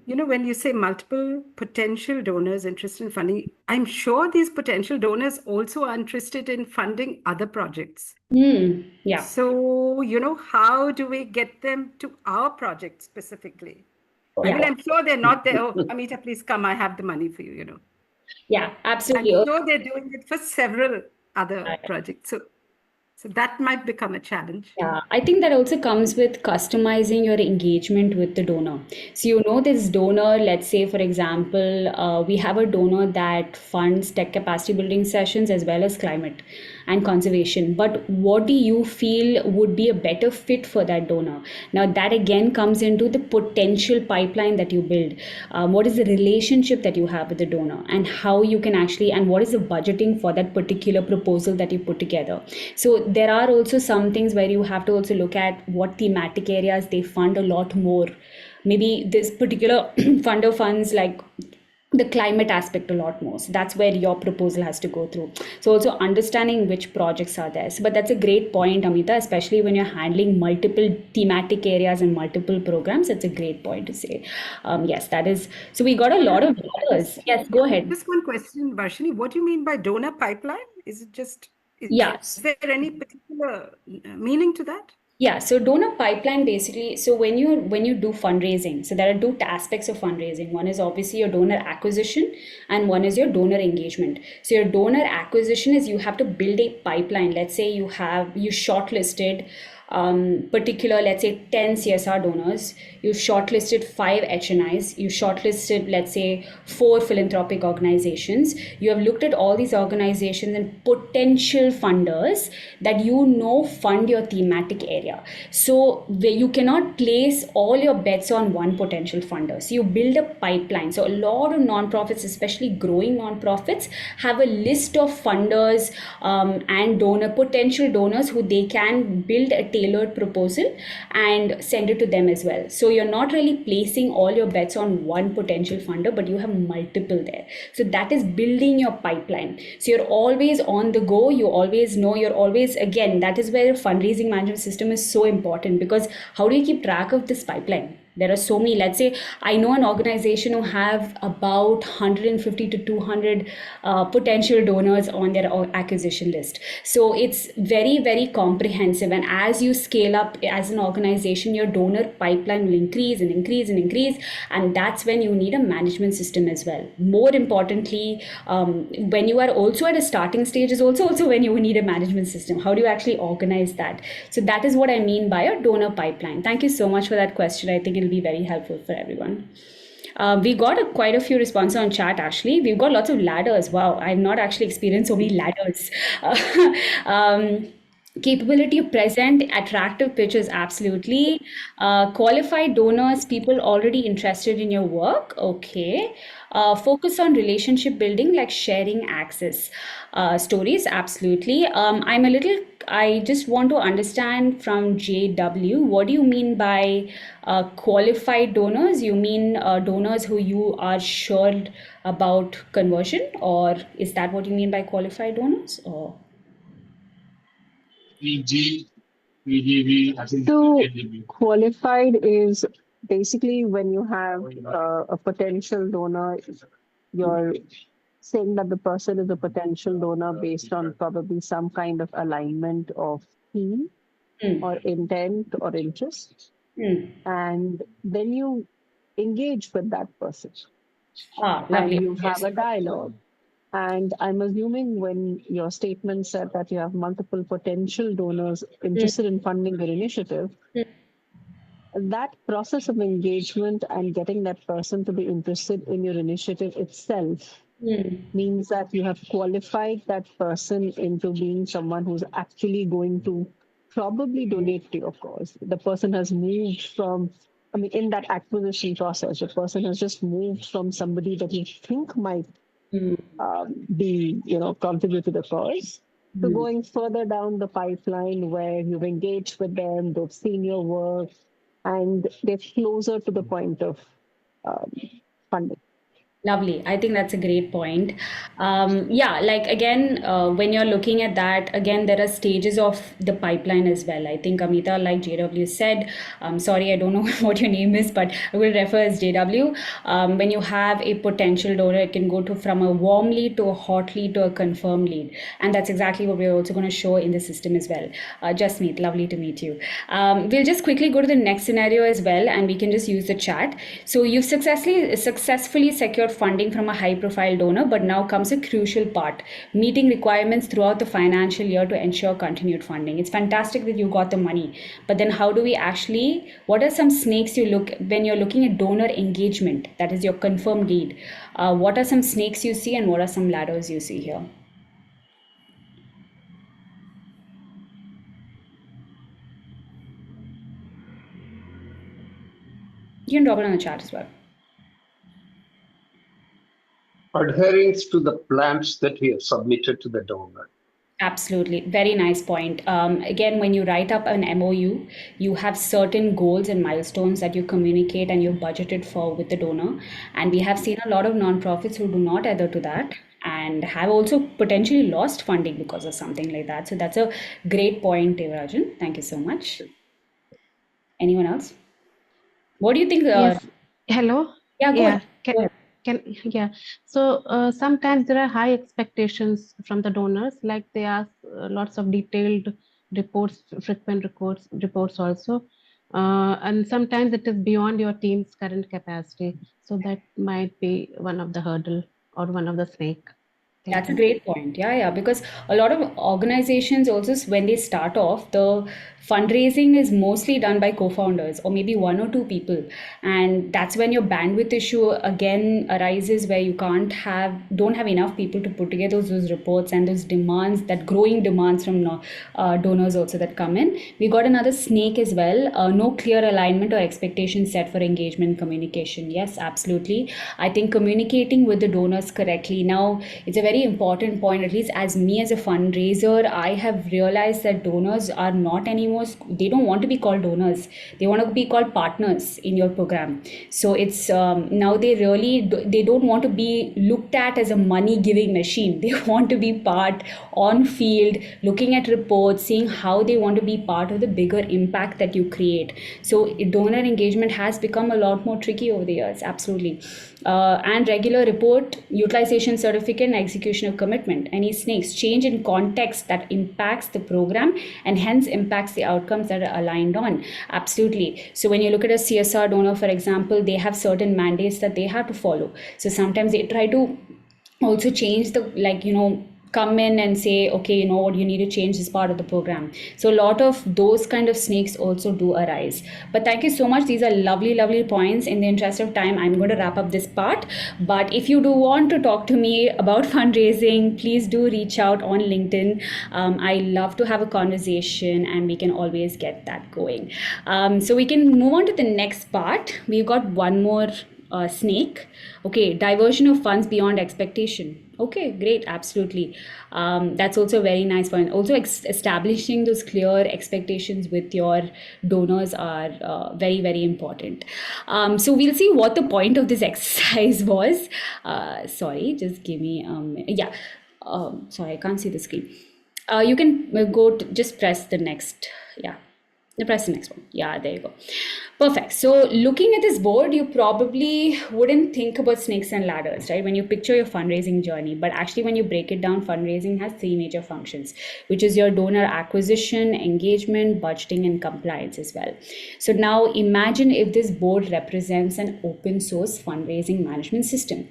When you say multiple potential donors interested in funding, I'm sure these potential donors also are interested in funding other projects. Yeah. So, how do we get them to our project specifically? I mean, Yeah. I'm sure they're not there. Oh, Amita, please come. I have the money for you. Yeah, I'm absolutely. sure they're doing it for several other projects. So that might become a challenge. Yeah, I think that also comes with customizing your engagement with the donor. So, this donor, let's say, for example, we have a donor that funds tech capacity building sessions as well as climate and conservation. But what do you feel would be a better fit for that donor? Now, that again comes into the potential pipeline that you build. What is the relationship that you have with the donor, and how you can actually, and what is the budgeting for that particular proposal that you put together? So there are also some things where you have to also look at what thematic areas they fund a lot more. Maybe this particular funder funds like the climate aspect a lot more. So that's where your proposal has to go through. So also understanding which projects are there. So, but that's a great point, Amita, especially when you're handling multiple thematic areas and multiple programs. It's a great point to say. Yes, that is. So we got a lot of letters. Yes, go ahead. Just one question, Varshini. What do you mean by donor pipeline? Is it just, Yes. is there any particular meaning to that? Yeah, so donor pipeline basically, so when you do fundraising, so there are two aspects of fundraising. One is obviously your donor acquisition and one is your donor engagement. So your donor acquisition is you have to build a pipeline. Let's say you shortlisted particular, let's say 10 CSR donors, you shortlisted 5 HNIs, you shortlisted, let's say, 4 philanthropic organizations. You have looked at all these organizations and potential funders that fund your thematic area. So where you cannot place all your bets on one potential funder. So you build a pipeline. So a lot of nonprofits, especially growing nonprofits, have a list of funders and potential donors who they can build a tailored proposal and send it to them as well. So you're not really placing all your bets on one potential funder, but you have multiple there. So that is building your pipeline. So you're always on the go. You always know, again, that is where fundraising management system is so important, because how do you keep track of this pipeline? There are so many. Let's say I know an organization who have about 150 to 200 potential donors on their acquisition list. So it's very, very comprehensive. And as you scale up as an organization, your donor pipeline will increase and increase and increase. And that's when you need a management system as well. More importantly, when you are also at a starting stage is also when you need a management system. How do you actually organize that? So that is what I mean by a donor pipeline. Thank you so much for that question. I think it'll be very helpful for everyone. We got quite a few responses on chat, Ashley. We've got lots of ladders. Wow, I've not actually experienced so many ladders. Capability of present attractive pitches, absolutely. Qualified donors, people already interested in your work. Okay. Focus on relationship building, like sharing access stories, absolutely. I just want to understand from JW, what do you mean by qualified donors? You mean donors who you are sure about conversion, or is that what you mean by qualified donors? Or So qualified is basically when you have a potential donor, you're saying that the person is a potential donor based on probably some kind of alignment of theme or intent or interest. And then you engage with that person and lovely. you have a dialogue. And I'm assuming when your statement said that you have multiple potential donors interested in funding your initiative, that process of engagement and getting that person to be interested in your initiative itself means that you have qualified that person into being someone who's actually going to probably donate to your cause. The person has moved from, I mean, in that acquisition process, the person has just moved from somebody that you think might be, contribute to the cause, to going further down the pipeline where you've engaged with them, they've seen your work, and they're closer to the point of um, funding. Lovely. I think that's a great point. Yeah, like again, when you're looking at that, again, there are stages of the pipeline as well. I think Amita, like JW said, sorry, I don't know what your name is, but I will refer as JW. When you have a potential donor, it can go to from a warm lead to a hot lead to a confirmed lead. And that's exactly what we're also going to show in the system as well. Jasmeet, lovely to meet you. We'll just quickly go to the next scenario as well, and we can just use the chat. So you've successfully secured funding from a high profile donor, but now comes a crucial part, meeting requirements throughout the financial year to ensure continued funding. It's fantastic that you got the money, but then how do we actually, what are some snakes you look when you're looking at donor engagement, that is your confirmed lead? What are some snakes you see and what are some ladders you see here? You can drop it on the chat as well. Adherence to the plans that we have submitted to the donor. Absolutely. Very nice point. Again, when you write up an MOU, you have certain goals and milestones that you communicate and you've budgeted for with the donor. And we have seen a lot of nonprofits who do not adhere to that and have also potentially lost funding because of something like that. So that's a great point, Devarajan. Thank you so much. Anyone else? What do you think? Yes. Hello. Yeah, go ahead. Yeah. So sometimes there are high expectations from the donors, like they ask lots of detailed reports, frequent reports also, and sometimes it is beyond your team's current capacity. So that might be one of the hurdle or one of the snake. That's a great point. Yeah, because a lot of organizations also, when they start off, the fundraising is mostly done by co-founders or maybe one or two people. And that's when your bandwidth issue again arises where you don't have enough people to put together those reports and those demands, that growing demands from donors also that come in. We got another snake as well. No clear alignment or expectations set for engagement communication. Yes, absolutely. I think communicating with the donors correctly. Now, it's a very important point, at least as me as a fundraiser, I have realized that donors are not anymore, they don't want to be called donors, they want to be called partners in your program. So it's now they don't want to be looked at as a money giving machine. They want to be part on field, looking at reports, seeing how they want to be part of the bigger impact that you create. So donor engagement has become a lot more tricky over the years. Absolutely. And regular report, utilization certificate, and execution of commitment. Any snakes? Change in context that impacts the program and hence impacts the outcomes that are aligned on. Absolutely. So when you look at a CSR donor, for example, they have certain mandates that they have to follow. So sometimes they try to also change the, come in and say, okay, you know what, you need to change this part of the program. So a lot of those kind of snakes also do arise. But thank you so much. These are lovely points. In the interest of time, I'm going to wrap up this part. But if you do want to talk to me about fundraising, please do reach out on LinkedIn. I love to have a conversation and we can always get that going. So we can move on to the next part. We've got one more snake. Okay, diversion of funds beyond expectation. Okay, great, absolutely. That's also a very nice point. Also, establishing those clear expectations with your donors are very important. So we'll see what the point of this exercise was. Sorry, just give me, sorry, I can't see the screen. You can go to, just press the next, press the next one. Yeah, there you go. Perfect. So looking at this board, you probably wouldn't think about snakes and ladders, right? When you picture your fundraising journey, but actually when you break it down, fundraising has three major functions, which is your donor acquisition, engagement, budgeting, and compliance as well. So now imagine if this board represents an open source fundraising management system.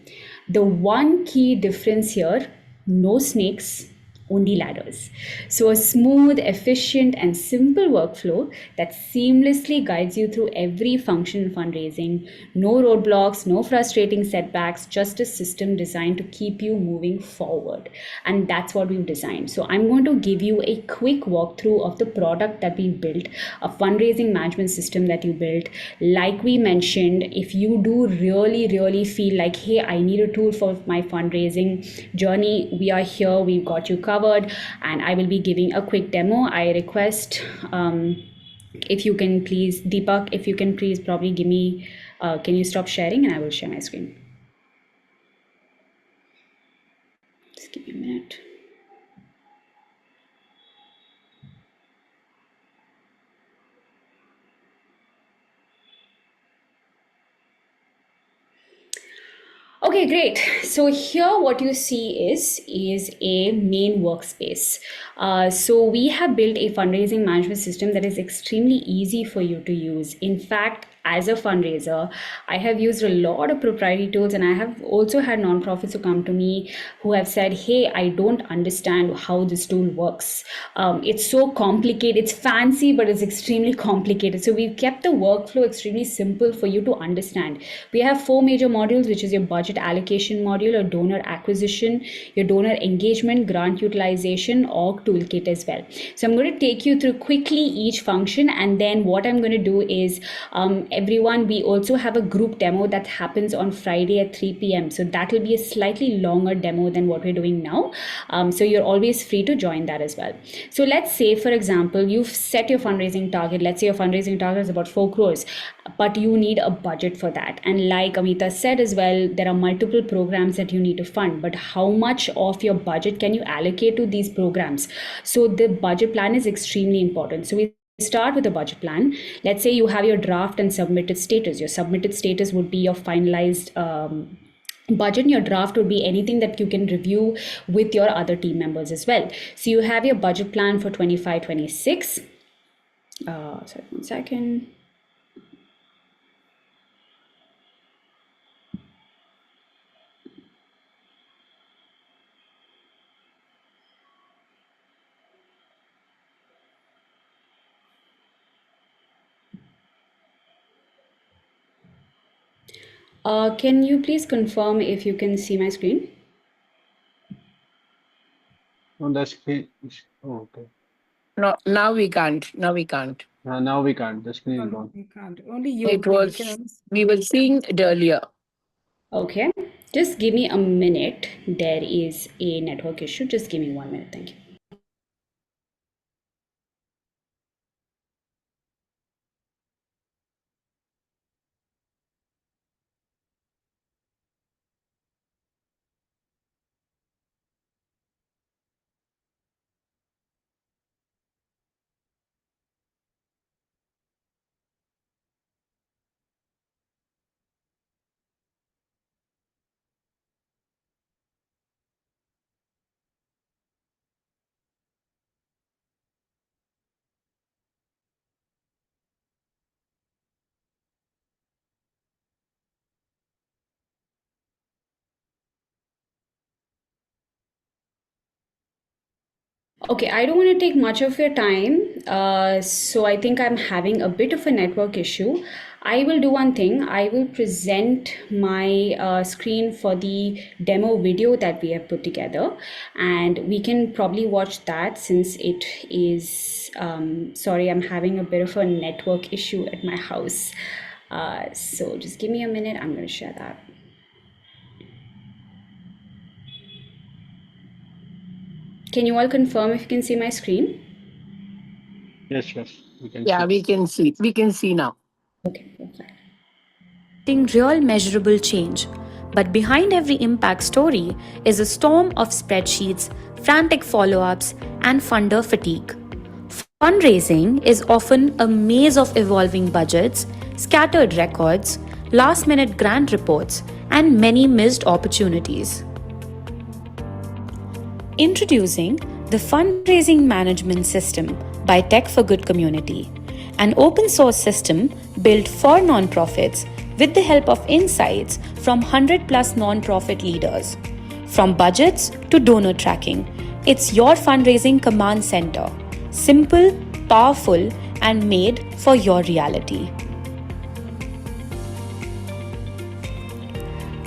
The one key difference here, no snakes, only ladders. So a smooth, efficient, and simple workflow that seamlessly guides you through every function in fundraising. No roadblocks, no frustrating setbacks, just a system designed to keep you moving forward. And that's what we've designed. So I'm going to give you a quick walkthrough of the product that we built, a fundraising management system that you built. Like we mentioned, if you do really feel like, hey, I need a tool for my fundraising journey, we are here, we've got you covered, and I will be giving a quick demo. I request if you can please, Deepak, if you can please probably give me, can you stop sharing and I will share my screen. Just give me a minute. Okay, great. So here what you see is a main workspace. So we have built a fundraising management system that is extremely easy for you to use. In fact, as a fundraiser, I have used a lot of proprietary tools, and I have also had nonprofits who come to me who have said, hey, I don't understand how this tool works. It's so complicated, it's fancy, but it's extremely complicated. So we've kept the workflow extremely simple for you to understand. We have 4 major modules, which is your budget allocation module, your donor acquisition, your donor engagement, grant utilization, org toolkit as well. So I'm going to take you through quickly each function, and then what I'm going to do is everyone, we also have a group demo that happens on Friday at 3 p.m. So that will be a slightly longer demo than what we're doing now. So you're always free to join that as well. So let's say, for example, you've set your fundraising target. Let's say your fundraising target is about 4 crores, but you need a budget for that. And like Amita said as well, there are multiple programs that you need to fund, but how much of your budget can you allocate to these programs? So the budget plan is extremely important. So we start with a budget plan. Let's say you have your draft and submitted status. Your submitted status would be your finalized budget. Your draft would be anything that you can review with your other team members as well. So you have your budget plan for 25-26. Sorry, 1 second. Can you please confirm if you can see my screen? On the screen. Oh, okay. No, now we can't. Now we can't. Now we can't. The screen is gone. You can't. Only you. It was, we were seeing it earlier. Okay, just give me a minute. There is a network issue. Just give me 1 minute. Thank you. Okay, I don't want to take much of your time. So I think I'm having a bit of a network issue. I will do one thing. I will present my screen for the demo video that we have put together, and we can probably watch that since it is, sorry, I'm having a bit of a network issue at my house. So just give me a minute. I'm going to share that. Can you all confirm if you can see my screen? Yes, we can Yeah, see. we can see. We can see now. Okay, perfect. Real measurable change. But behind every impact story is a storm of spreadsheets, frantic follow ups, and funder fatigue. Fundraising is often a maze of evolving budgets, scattered records, last minute grant reports, and many missed opportunities. Introducing the Fundraising Management System by Tech4Good Community, an open source system built for nonprofits with the help of insights from 100+ nonprofit leaders. From budgets to donor tracking, It's your fundraising command center. Simple, powerful, and made for your reality.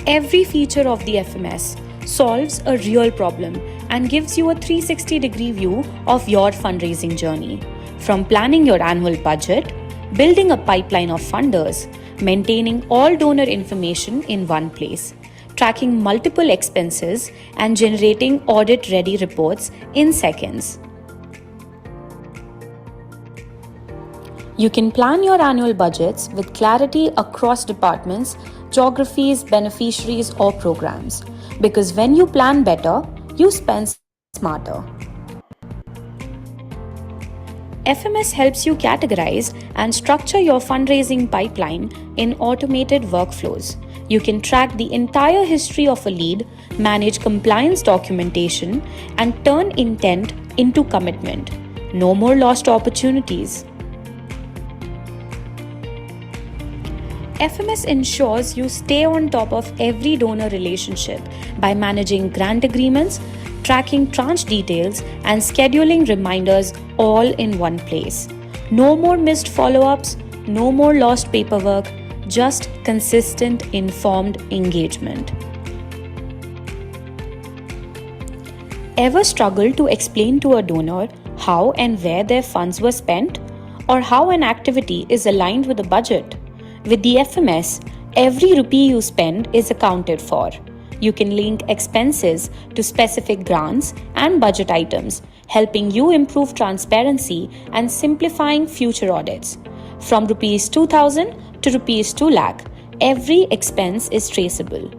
Every feature of the FMS solves a real problem and gives you a 360-degree view of your fundraising journey. From planning your annual budget, building a pipeline of funders, maintaining all donor information in one place, tracking multiple expenses, and generating audit-ready reports in seconds. You can plan your annual budgets with clarity across departments, geographies, beneficiaries, or programs. Because when you plan better, you spend smarter. FMS helps you categorize and structure your fundraising pipeline in automated workflows. You can track the entire history of a lead, manage compliance documentation, and turn intent into commitment. No more lost opportunities. FMS ensures you stay on top of every donor relationship by managing grant agreements, tracking tranche details, and scheduling reminders all in one place. No more missed follow-ups, no more lost paperwork, just consistent, informed engagement. Ever struggle to explain to a donor how and where their funds were spent, or how an activity is aligned with a budget? With the FMS, every rupee you spend is accounted for. You can link expenses to specific grants and budget items, helping you improve transparency and simplifying future audits. From rupees 2,000 to rupees 2 lakh, every expense is traceable.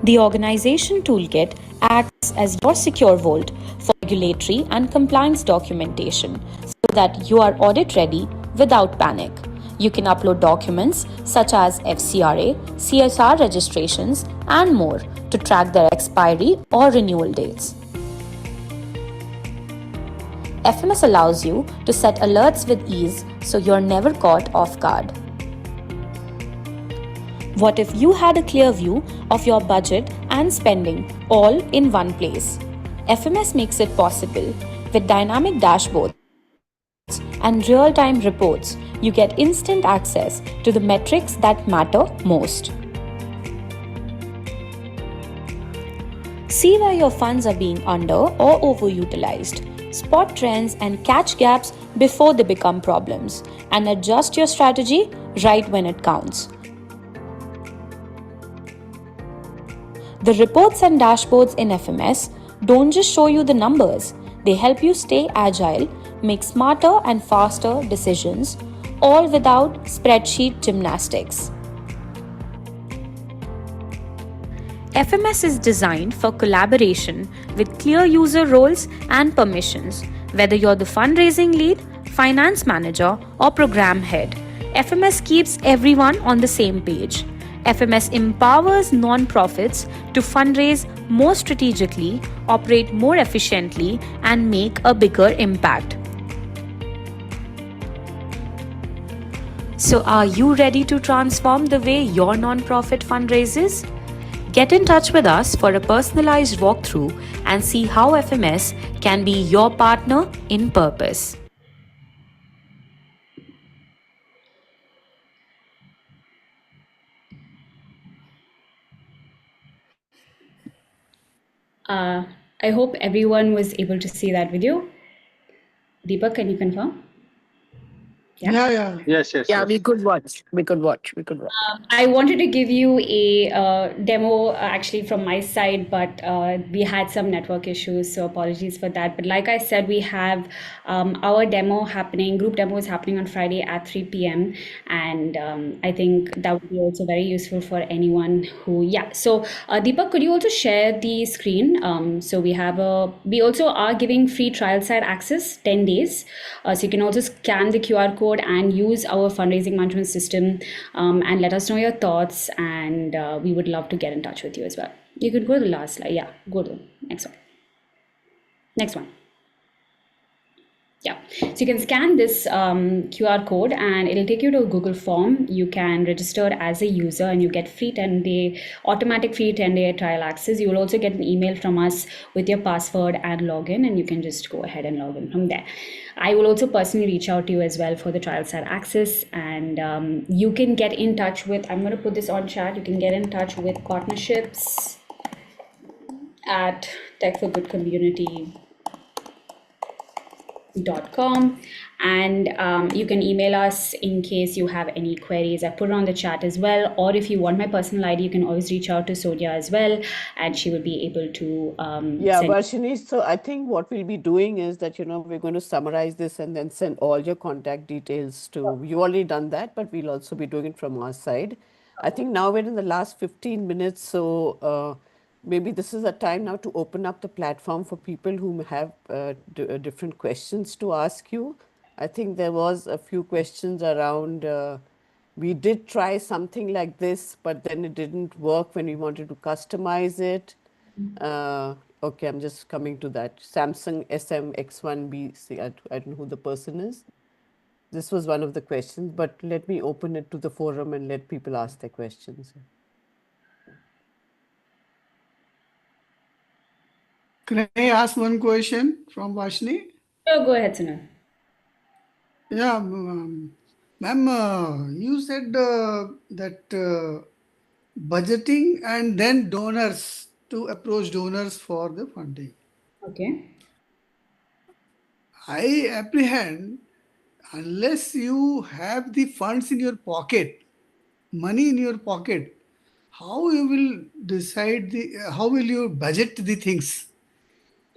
The Organization Toolkit acts as your secure vault for regulatory and compliance documentation so that you are audit ready without panic. You can upload documents such as FCRA, CSR registrations, and more to track their expiry or renewal dates. FMS allows you to set alerts with ease so you're never caught off guard. What if you had a clear view of your budget and spending all in one place? FMS makes it possible. With dynamic dashboards and real-time reports, you get instant access to the metrics that matter most. See where your funds are being under or overutilized, spot trends and catch gaps before they become problems, and adjust your strategy right when it counts. The reports and dashboards in FMS don't just show you the numbers, they help you stay agile, make smarter and faster decisions, all without spreadsheet gymnastics. FMS is designed for collaboration with clear user roles and permissions. Whether you're the fundraising lead, finance manager, or program head, FMS keeps everyone on the same page. FMS empowers nonprofits to fundraise more strategically, operate more efficiently, and make a bigger impact. So, are you ready to transform the way your nonprofit fundraises? Get in touch with us for a personalized walkthrough and see how FMS can be your partner in purpose. I hope everyone was able to see that video. Deepak, can you confirm? Yeah. Yes. We could watch. I wanted to give you a demo actually from my side, but we had some network issues, so apologies for that. But like I said, we have our group demo is happening on Friday at 3 p.m. And I think that would be also very useful for anyone who, So Deepak, could you also share the screen? So we also are giving free trial site access, 10 days. So you can also scan the QR code and use our fundraising management system and let us know your thoughts, and we would love to get in touch with you as well. You could go to the last slide. Go to the next one. Yeah, so you can scan this QR code and it'll take you to a Google form. You can register as a user and you get free 10-day, automatic free 10-day trial access. You will also get an email from us with your password and login, and you can just go ahead and log in from there. I will also personally reach out to you as well for the trial site access, and you can get in touch with, I'm going to put this on chat, you can get in touch with partnerships at Tech4Good.com, and you can email us in case you have any queries. I put it on the chat as well, or if you want my personal ID, you can always reach out to Sonia as well, and she will be able to Yeah, send. Varshini, so I think what we'll be doing is that, we're going to summarize this and then send all your contact details to, you already done that, but we'll also be doing it from our side. I think now we're in the last 15 minutes, so maybe this is a time now to open up the platform for people who have different questions to ask you. I think there was a few questions around, we did try something like this, but then it didn't work when we wanted to customize it. Okay, I'm just coming to that. Samsung SMX1B. I don't know who the person is. This was one of the questions, but let me open it to the forum and let people ask their questions. Can I ask one question from Varshini? Sure, go ahead, Sunil. Yeah, ma'am, you said that budgeting and then donors to approach donors for the funding. Okay. I apprehend unless you have the funds in your pocket, money in your pocket, how you will decide how will you budget the things?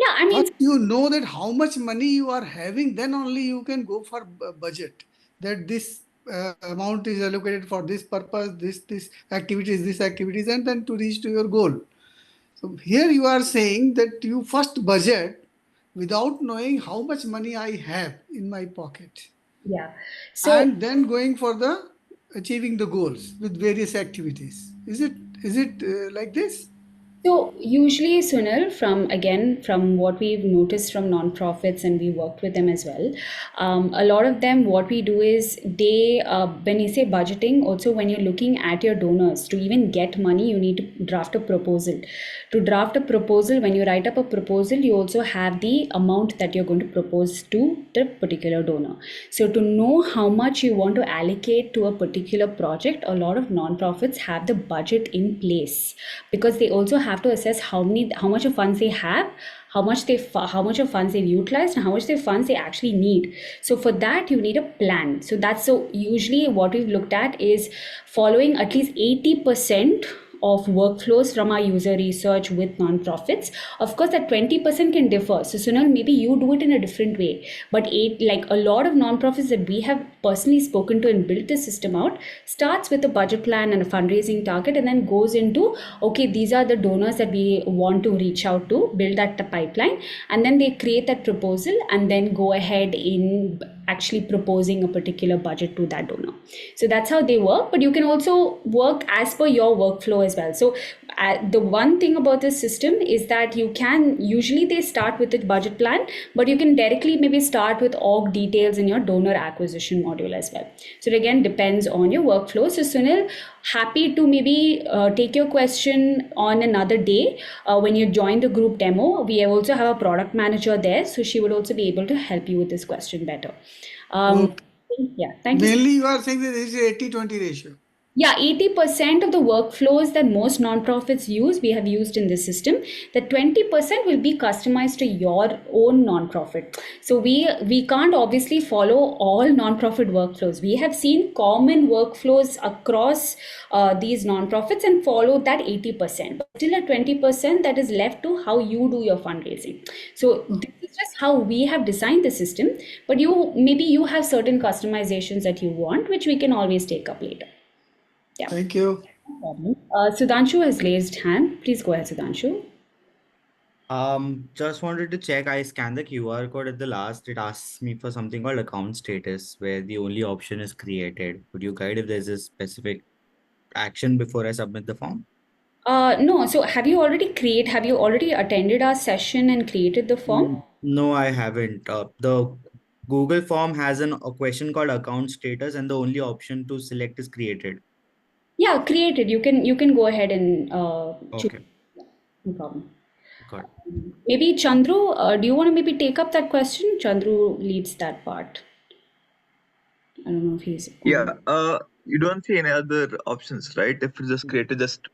Yeah, I mean, First, you know that how much money you are having, then only you can go for budget. That this amount is allocated for this purpose, this activities, and then to reach to your goal. So here you are saying that you first budget without knowing how much money I have in my pocket, yeah. So and then going for the achieving the goals with various activities. Is it like this? So usually, Sunil, from what we've noticed from nonprofits, and we worked with them as well, a lot of them, what we do is they, when you say budgeting, also when you're looking at your donors, to even get money, you need to draft a proposal. To draft a proposal, when you write up a proposal, you also have the amount that you're going to propose to the particular donor. So to know how much you want to allocate to a particular project, a lot of nonprofits have the budget in place, because they also have to assess how much of funds they have, how much of funds they've utilized, and how much of funds they actually need. So for that, you need a plan. So usually what we've looked at is following at least 80% of workflows from our user research with nonprofits. Of course, that 20% can differ. So Sunil, maybe you do it in a different way. But like a lot of nonprofits that we have personally spoken to and built the system out starts with a budget plan and a fundraising target, and then goes into, okay, these are the donors that we want to reach out to, build that pipeline, and then they create that proposal and then go ahead in actually proposing a particular budget to that donor. So that's how they work, but you can also work as per your workflow as well. So the one thing about this system is that you can, usually they start with a budget plan, but you can directly maybe start with org details in your donor acquisition module as well. So it again depends on your workflow. So Sunil, happy to maybe take your question on another day when you join the group demo. We also have a product manager there, so she would also be able to help you with this question better. Okay. Yeah, thank you. Mainly, you are saying that this is 80-20 ratio. Yeah, 80% of the workflows that most nonprofits use, we have used in this system. The 20% will be customized to your own nonprofit. So we can't obviously follow all nonprofit workflows. We have seen common workflows across these nonprofits and follow that 80%. But still a 20% that is left to how you do your fundraising. So this is just how we have designed the system. But maybe you have certain customizations that you want, which we can always take up later. Yeah. Thank you. No problem. Sudhanshu has raised hand. Please go ahead, Sudhanshu. Just wanted to check. I scanned the QR code at the last. It asks me for something called account status, where the only option is created. Would you guide if there's a specific action before I submit the form? No. So have you already attended our session and created the form? No, I haven't. The Google Form has a question called account status, and the only option to select is created. Yeah, created. You can go ahead and choose. Okay, No problem. got it. Maybe Chandru, do you want to maybe take up that question? Chandru leads that part. I don't know if he's Yeah, on. you don't see any other options, right? If you just create it, just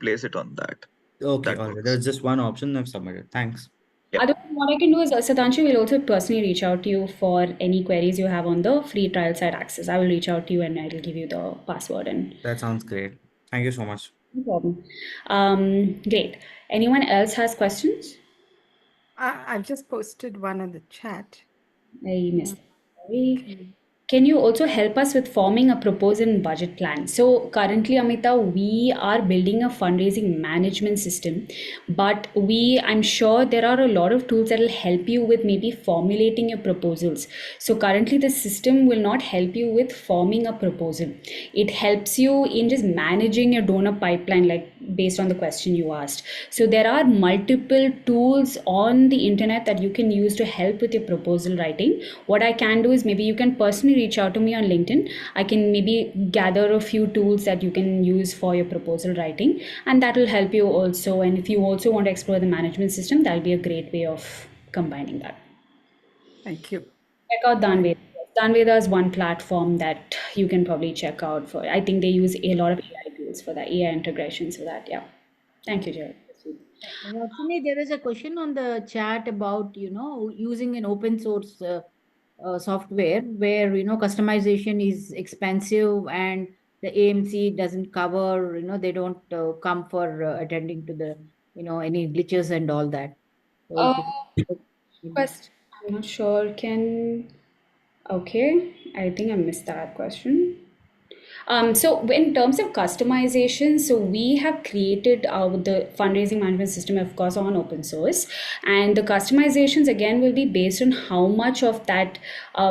place it on that. Okay, That all right. works. There's just one option I've submitted. Thanks. Yeah. Otherwise, what I can do is Sudhanshu will also personally reach out to you for any queries you have on the free trial site access. I will reach out to you and I will give you the password and That sounds great. Thank you so much. no problem. Great. Anyone else has questions? I've just posted one in the chat. I missed. Sorry. Okay. Can you also help us with forming a proposal and budget plan? So currently, Amita, we are building a fundraising management system, but I'm sure there are a lot of tools that will help you with maybe formulating your proposals. So currently, the system will not help you with forming a proposal. It helps you in just managing your donor pipeline, like based on the question you asked. So there are multiple tools on the internet that you can use to help with your proposal writing. What I can do is maybe you can personally reach out to me on LinkedIn. I can maybe gather a few tools that you can use for your proposal writing, and that will help you also. And if you also want to explore the management system, that'll be a great way of combining that. Thank you. Check out Danveda. Danveda is one platform that you can probably check out for. I think they use a lot of AI tools for that, AI integrations for that. Yeah. Thank you, Jared. Varshini, there is a question on the chat about, using an open source software where, customization is expensive and the AMC doesn't cover, they don't come for attending to the, any glitches and all that. So Question. I'm not sure. Okay. I think I missed that question. So in terms of customization, so we have created the fundraising management system, of course, on open source, and the customizations again will be based on how much of that.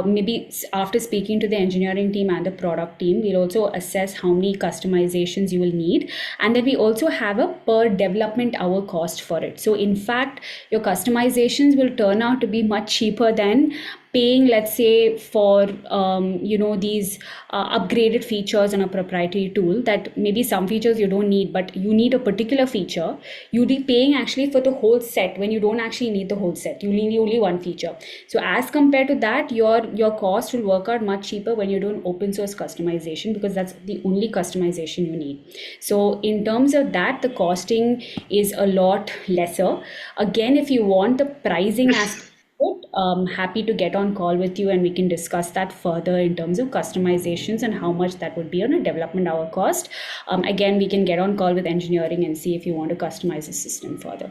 Maybe after speaking to the engineering team and the product team, we'll also assess how many customizations you will need, and then we also have a per development hour cost for it. So in fact, your customizations will turn out to be much cheaper than paying, let's say, for these upgraded features on a proprietary tool, that maybe some features you don't need, but you need a particular feature. You'll be paying actually for the whole set when you don't actually need the whole set. You need only one feature. So as compared to that, your cost will work out much cheaper when you're doing open source customization, because that's the only customization you need. So in terms of that, the costing is a lot lesser. Again, if you want the pricing aspect, happy to get on call with you and we can discuss that further in terms of customizations and how much that would be on a development hour cost. Again, we can get on call with engineering and see if you want to customize the system further.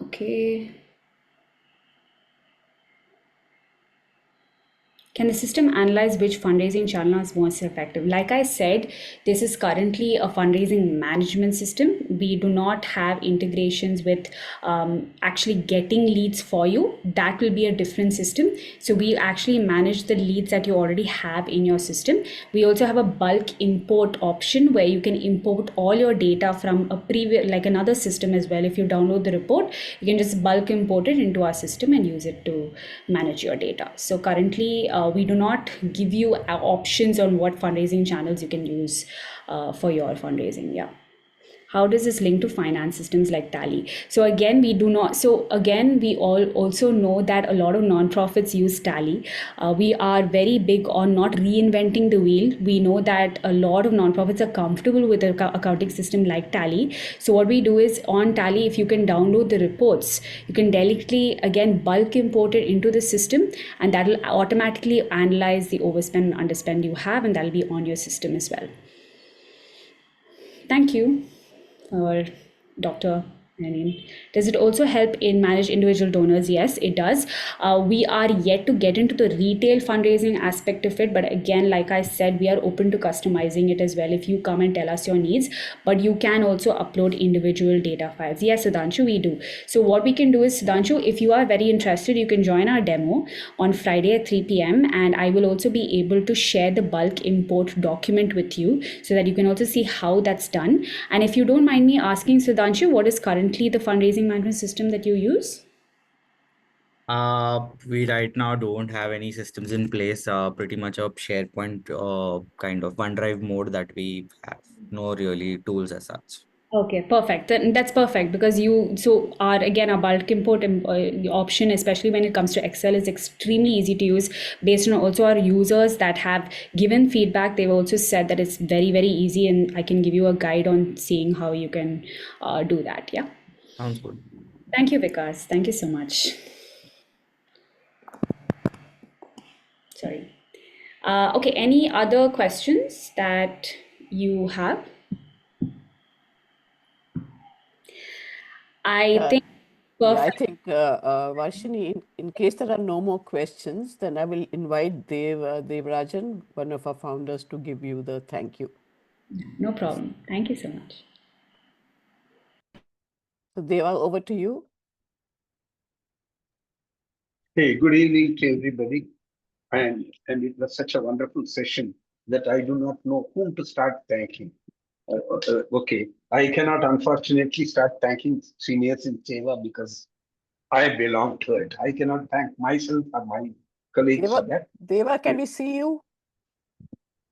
Okay. Can the system analyze which fundraising channel is most effective? Like I said, this is currently a fundraising management system. We do not have integrations with actually getting leads for you. That will be a different system. So we actually manage the leads that you already have in your system. We also have a bulk import option where you can import all your data from a previous, like another system as well. If you download the report, you can just bulk import it into our system and use it to manage your data. So currently, we do not give you options on what fundraising channels you can use for your fundraising. Yeah. How does this link to finance systems like Tally? So again, we do not. So again, we all also know that a lot of nonprofits use Tally. We are very big on not reinventing the wheel. We know that a lot of nonprofits are comfortable with an accounting system like Tally. So what we do is on Tally, if you can download the reports, you can directly again bulk import it into the system, and that will automatically analyze the overspend and underspend you have, and that will be on your system as well. Thank you. Or Dr. Does it also help in manage individual donors? Yes, it does. We are yet to get into the retail fundraising aspect of it, but again, like I said, we are open to customizing it as well if you come and tell us your needs. But you can also upload individual data files. Yes, Sudhanshu, we do. So what we can do is, Sudhanshu, if you are very interested, you can join our demo on Friday at 3 p.m. and I will also be able to share the bulk import document with you so that you can also see how that's done. And if you don't mind me asking, Sudhanshu, what is currently currently the fundraising management system that you use? We right now don't have any systems in place. Pretty much a SharePoint kind of OneDrive mode that we have. No really tools as such. Okay, perfect. Then that's perfect because our bulk import option, especially when it comes to Excel, is extremely easy to use. Based on also our users that have given feedback, they've also said that it's very, very easy, and I can give you a guide on seeing how you can do that. Yeah. Sounds good. Thank you, Vikas. Thank you so much. Sorry. Okay, any other questions that you have? I think Yeah, I perfect. think, Varshini, in case there are no more questions, then I will invite Devrajan, one of our founders, to give you the thank you. No problem. Thank you so much. So Deva, over to you. Hey, good evening to everybody. And it was such a wonderful session that I do not know whom to start thanking. Okay, I cannot unfortunately start thanking seniors in Seva because I belong to it. I cannot thank myself or my colleagues for that. Deva, can we see you?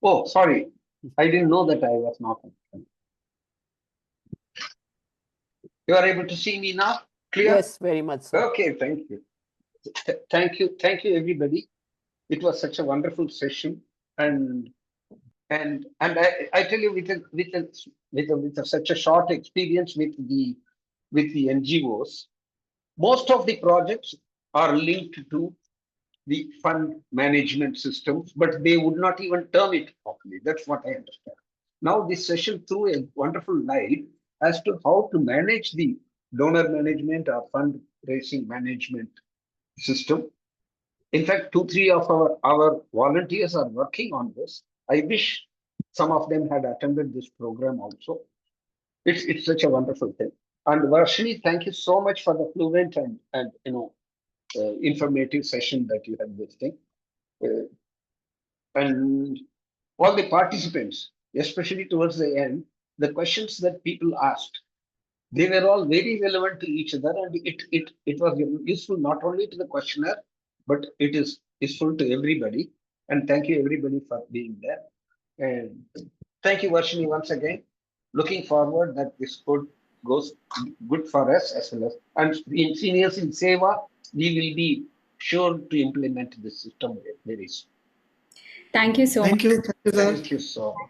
Oh, sorry. I didn't know that I was not. You are able to see me now? Clear? Yes, very much so. Okay, thank you. Thank you, everybody. It was such a wonderful session, and I tell you, with such a short experience with the NGOs, most of the projects are linked to the fund management systems, but they would not even term it properly. That's what I understand. Now, this session threw a wonderful light as to how to manage the donor management or fundraising management system. In fact, 2-3 of our volunteers are working on this. I wish some of them had attended this program also. It's such a wonderful thing. And Varshini, thank you so much for the fluent and informative session that you had this thing. And all the participants, especially towards the end, the questions that people asked, they were all very relevant to each other, and it was useful not only to the questioner, but it is useful to everybody. And thank you everybody for being there. And thank you, Varshini, once again. Looking forward that this goes good for us as well as, and in seniors in Seva, we will be sure to implement this system very soon. Thank you so much. Thank you. Thank you, sir. Thank you so much.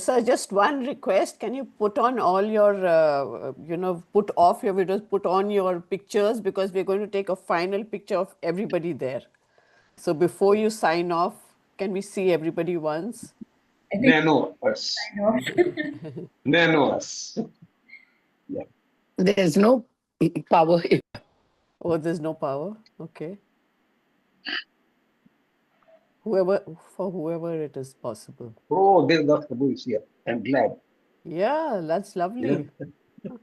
Sir, just one request. Can you put on all your, put off your videos, put on your pictures, because we're going to take a final picture of everybody there. So before you sign off, can we see everybody once? Nano us. Nano us. Yeah. There's no power here. Oh, there's no power. Okay. Whoever it is possible. Oh, there's Dr. Prabhu is here. I'm glad. Yeah, that's lovely. Yeah.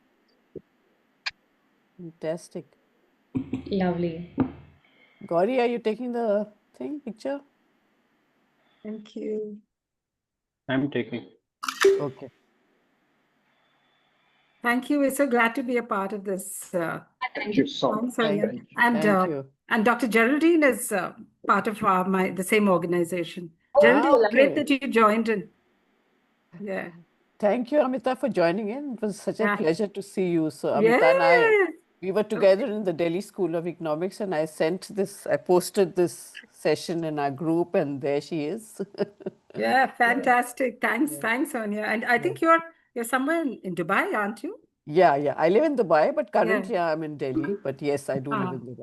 Fantastic. Lovely. Gauri, are you taking the picture? Thank you. I'm taking. Okay. Thank you. We're so glad to be a part of this. Thank you so much. Thank you. And Dr. Geraldine is part of the same organization. Geraldine, okay. great that you joined in. Yeah. Thank you, Amita, for joining in. It was such a pleasure to see you. So Amita and I, we were together in the Delhi School of Economics, and I posted this session in our group, and there she is. Yeah, fantastic. Thanks, Sonia. And I think you're somewhere in Dubai, aren't you? Yeah. I live in Dubai, but currently I'm in Delhi. But yes, I do live in Dubai.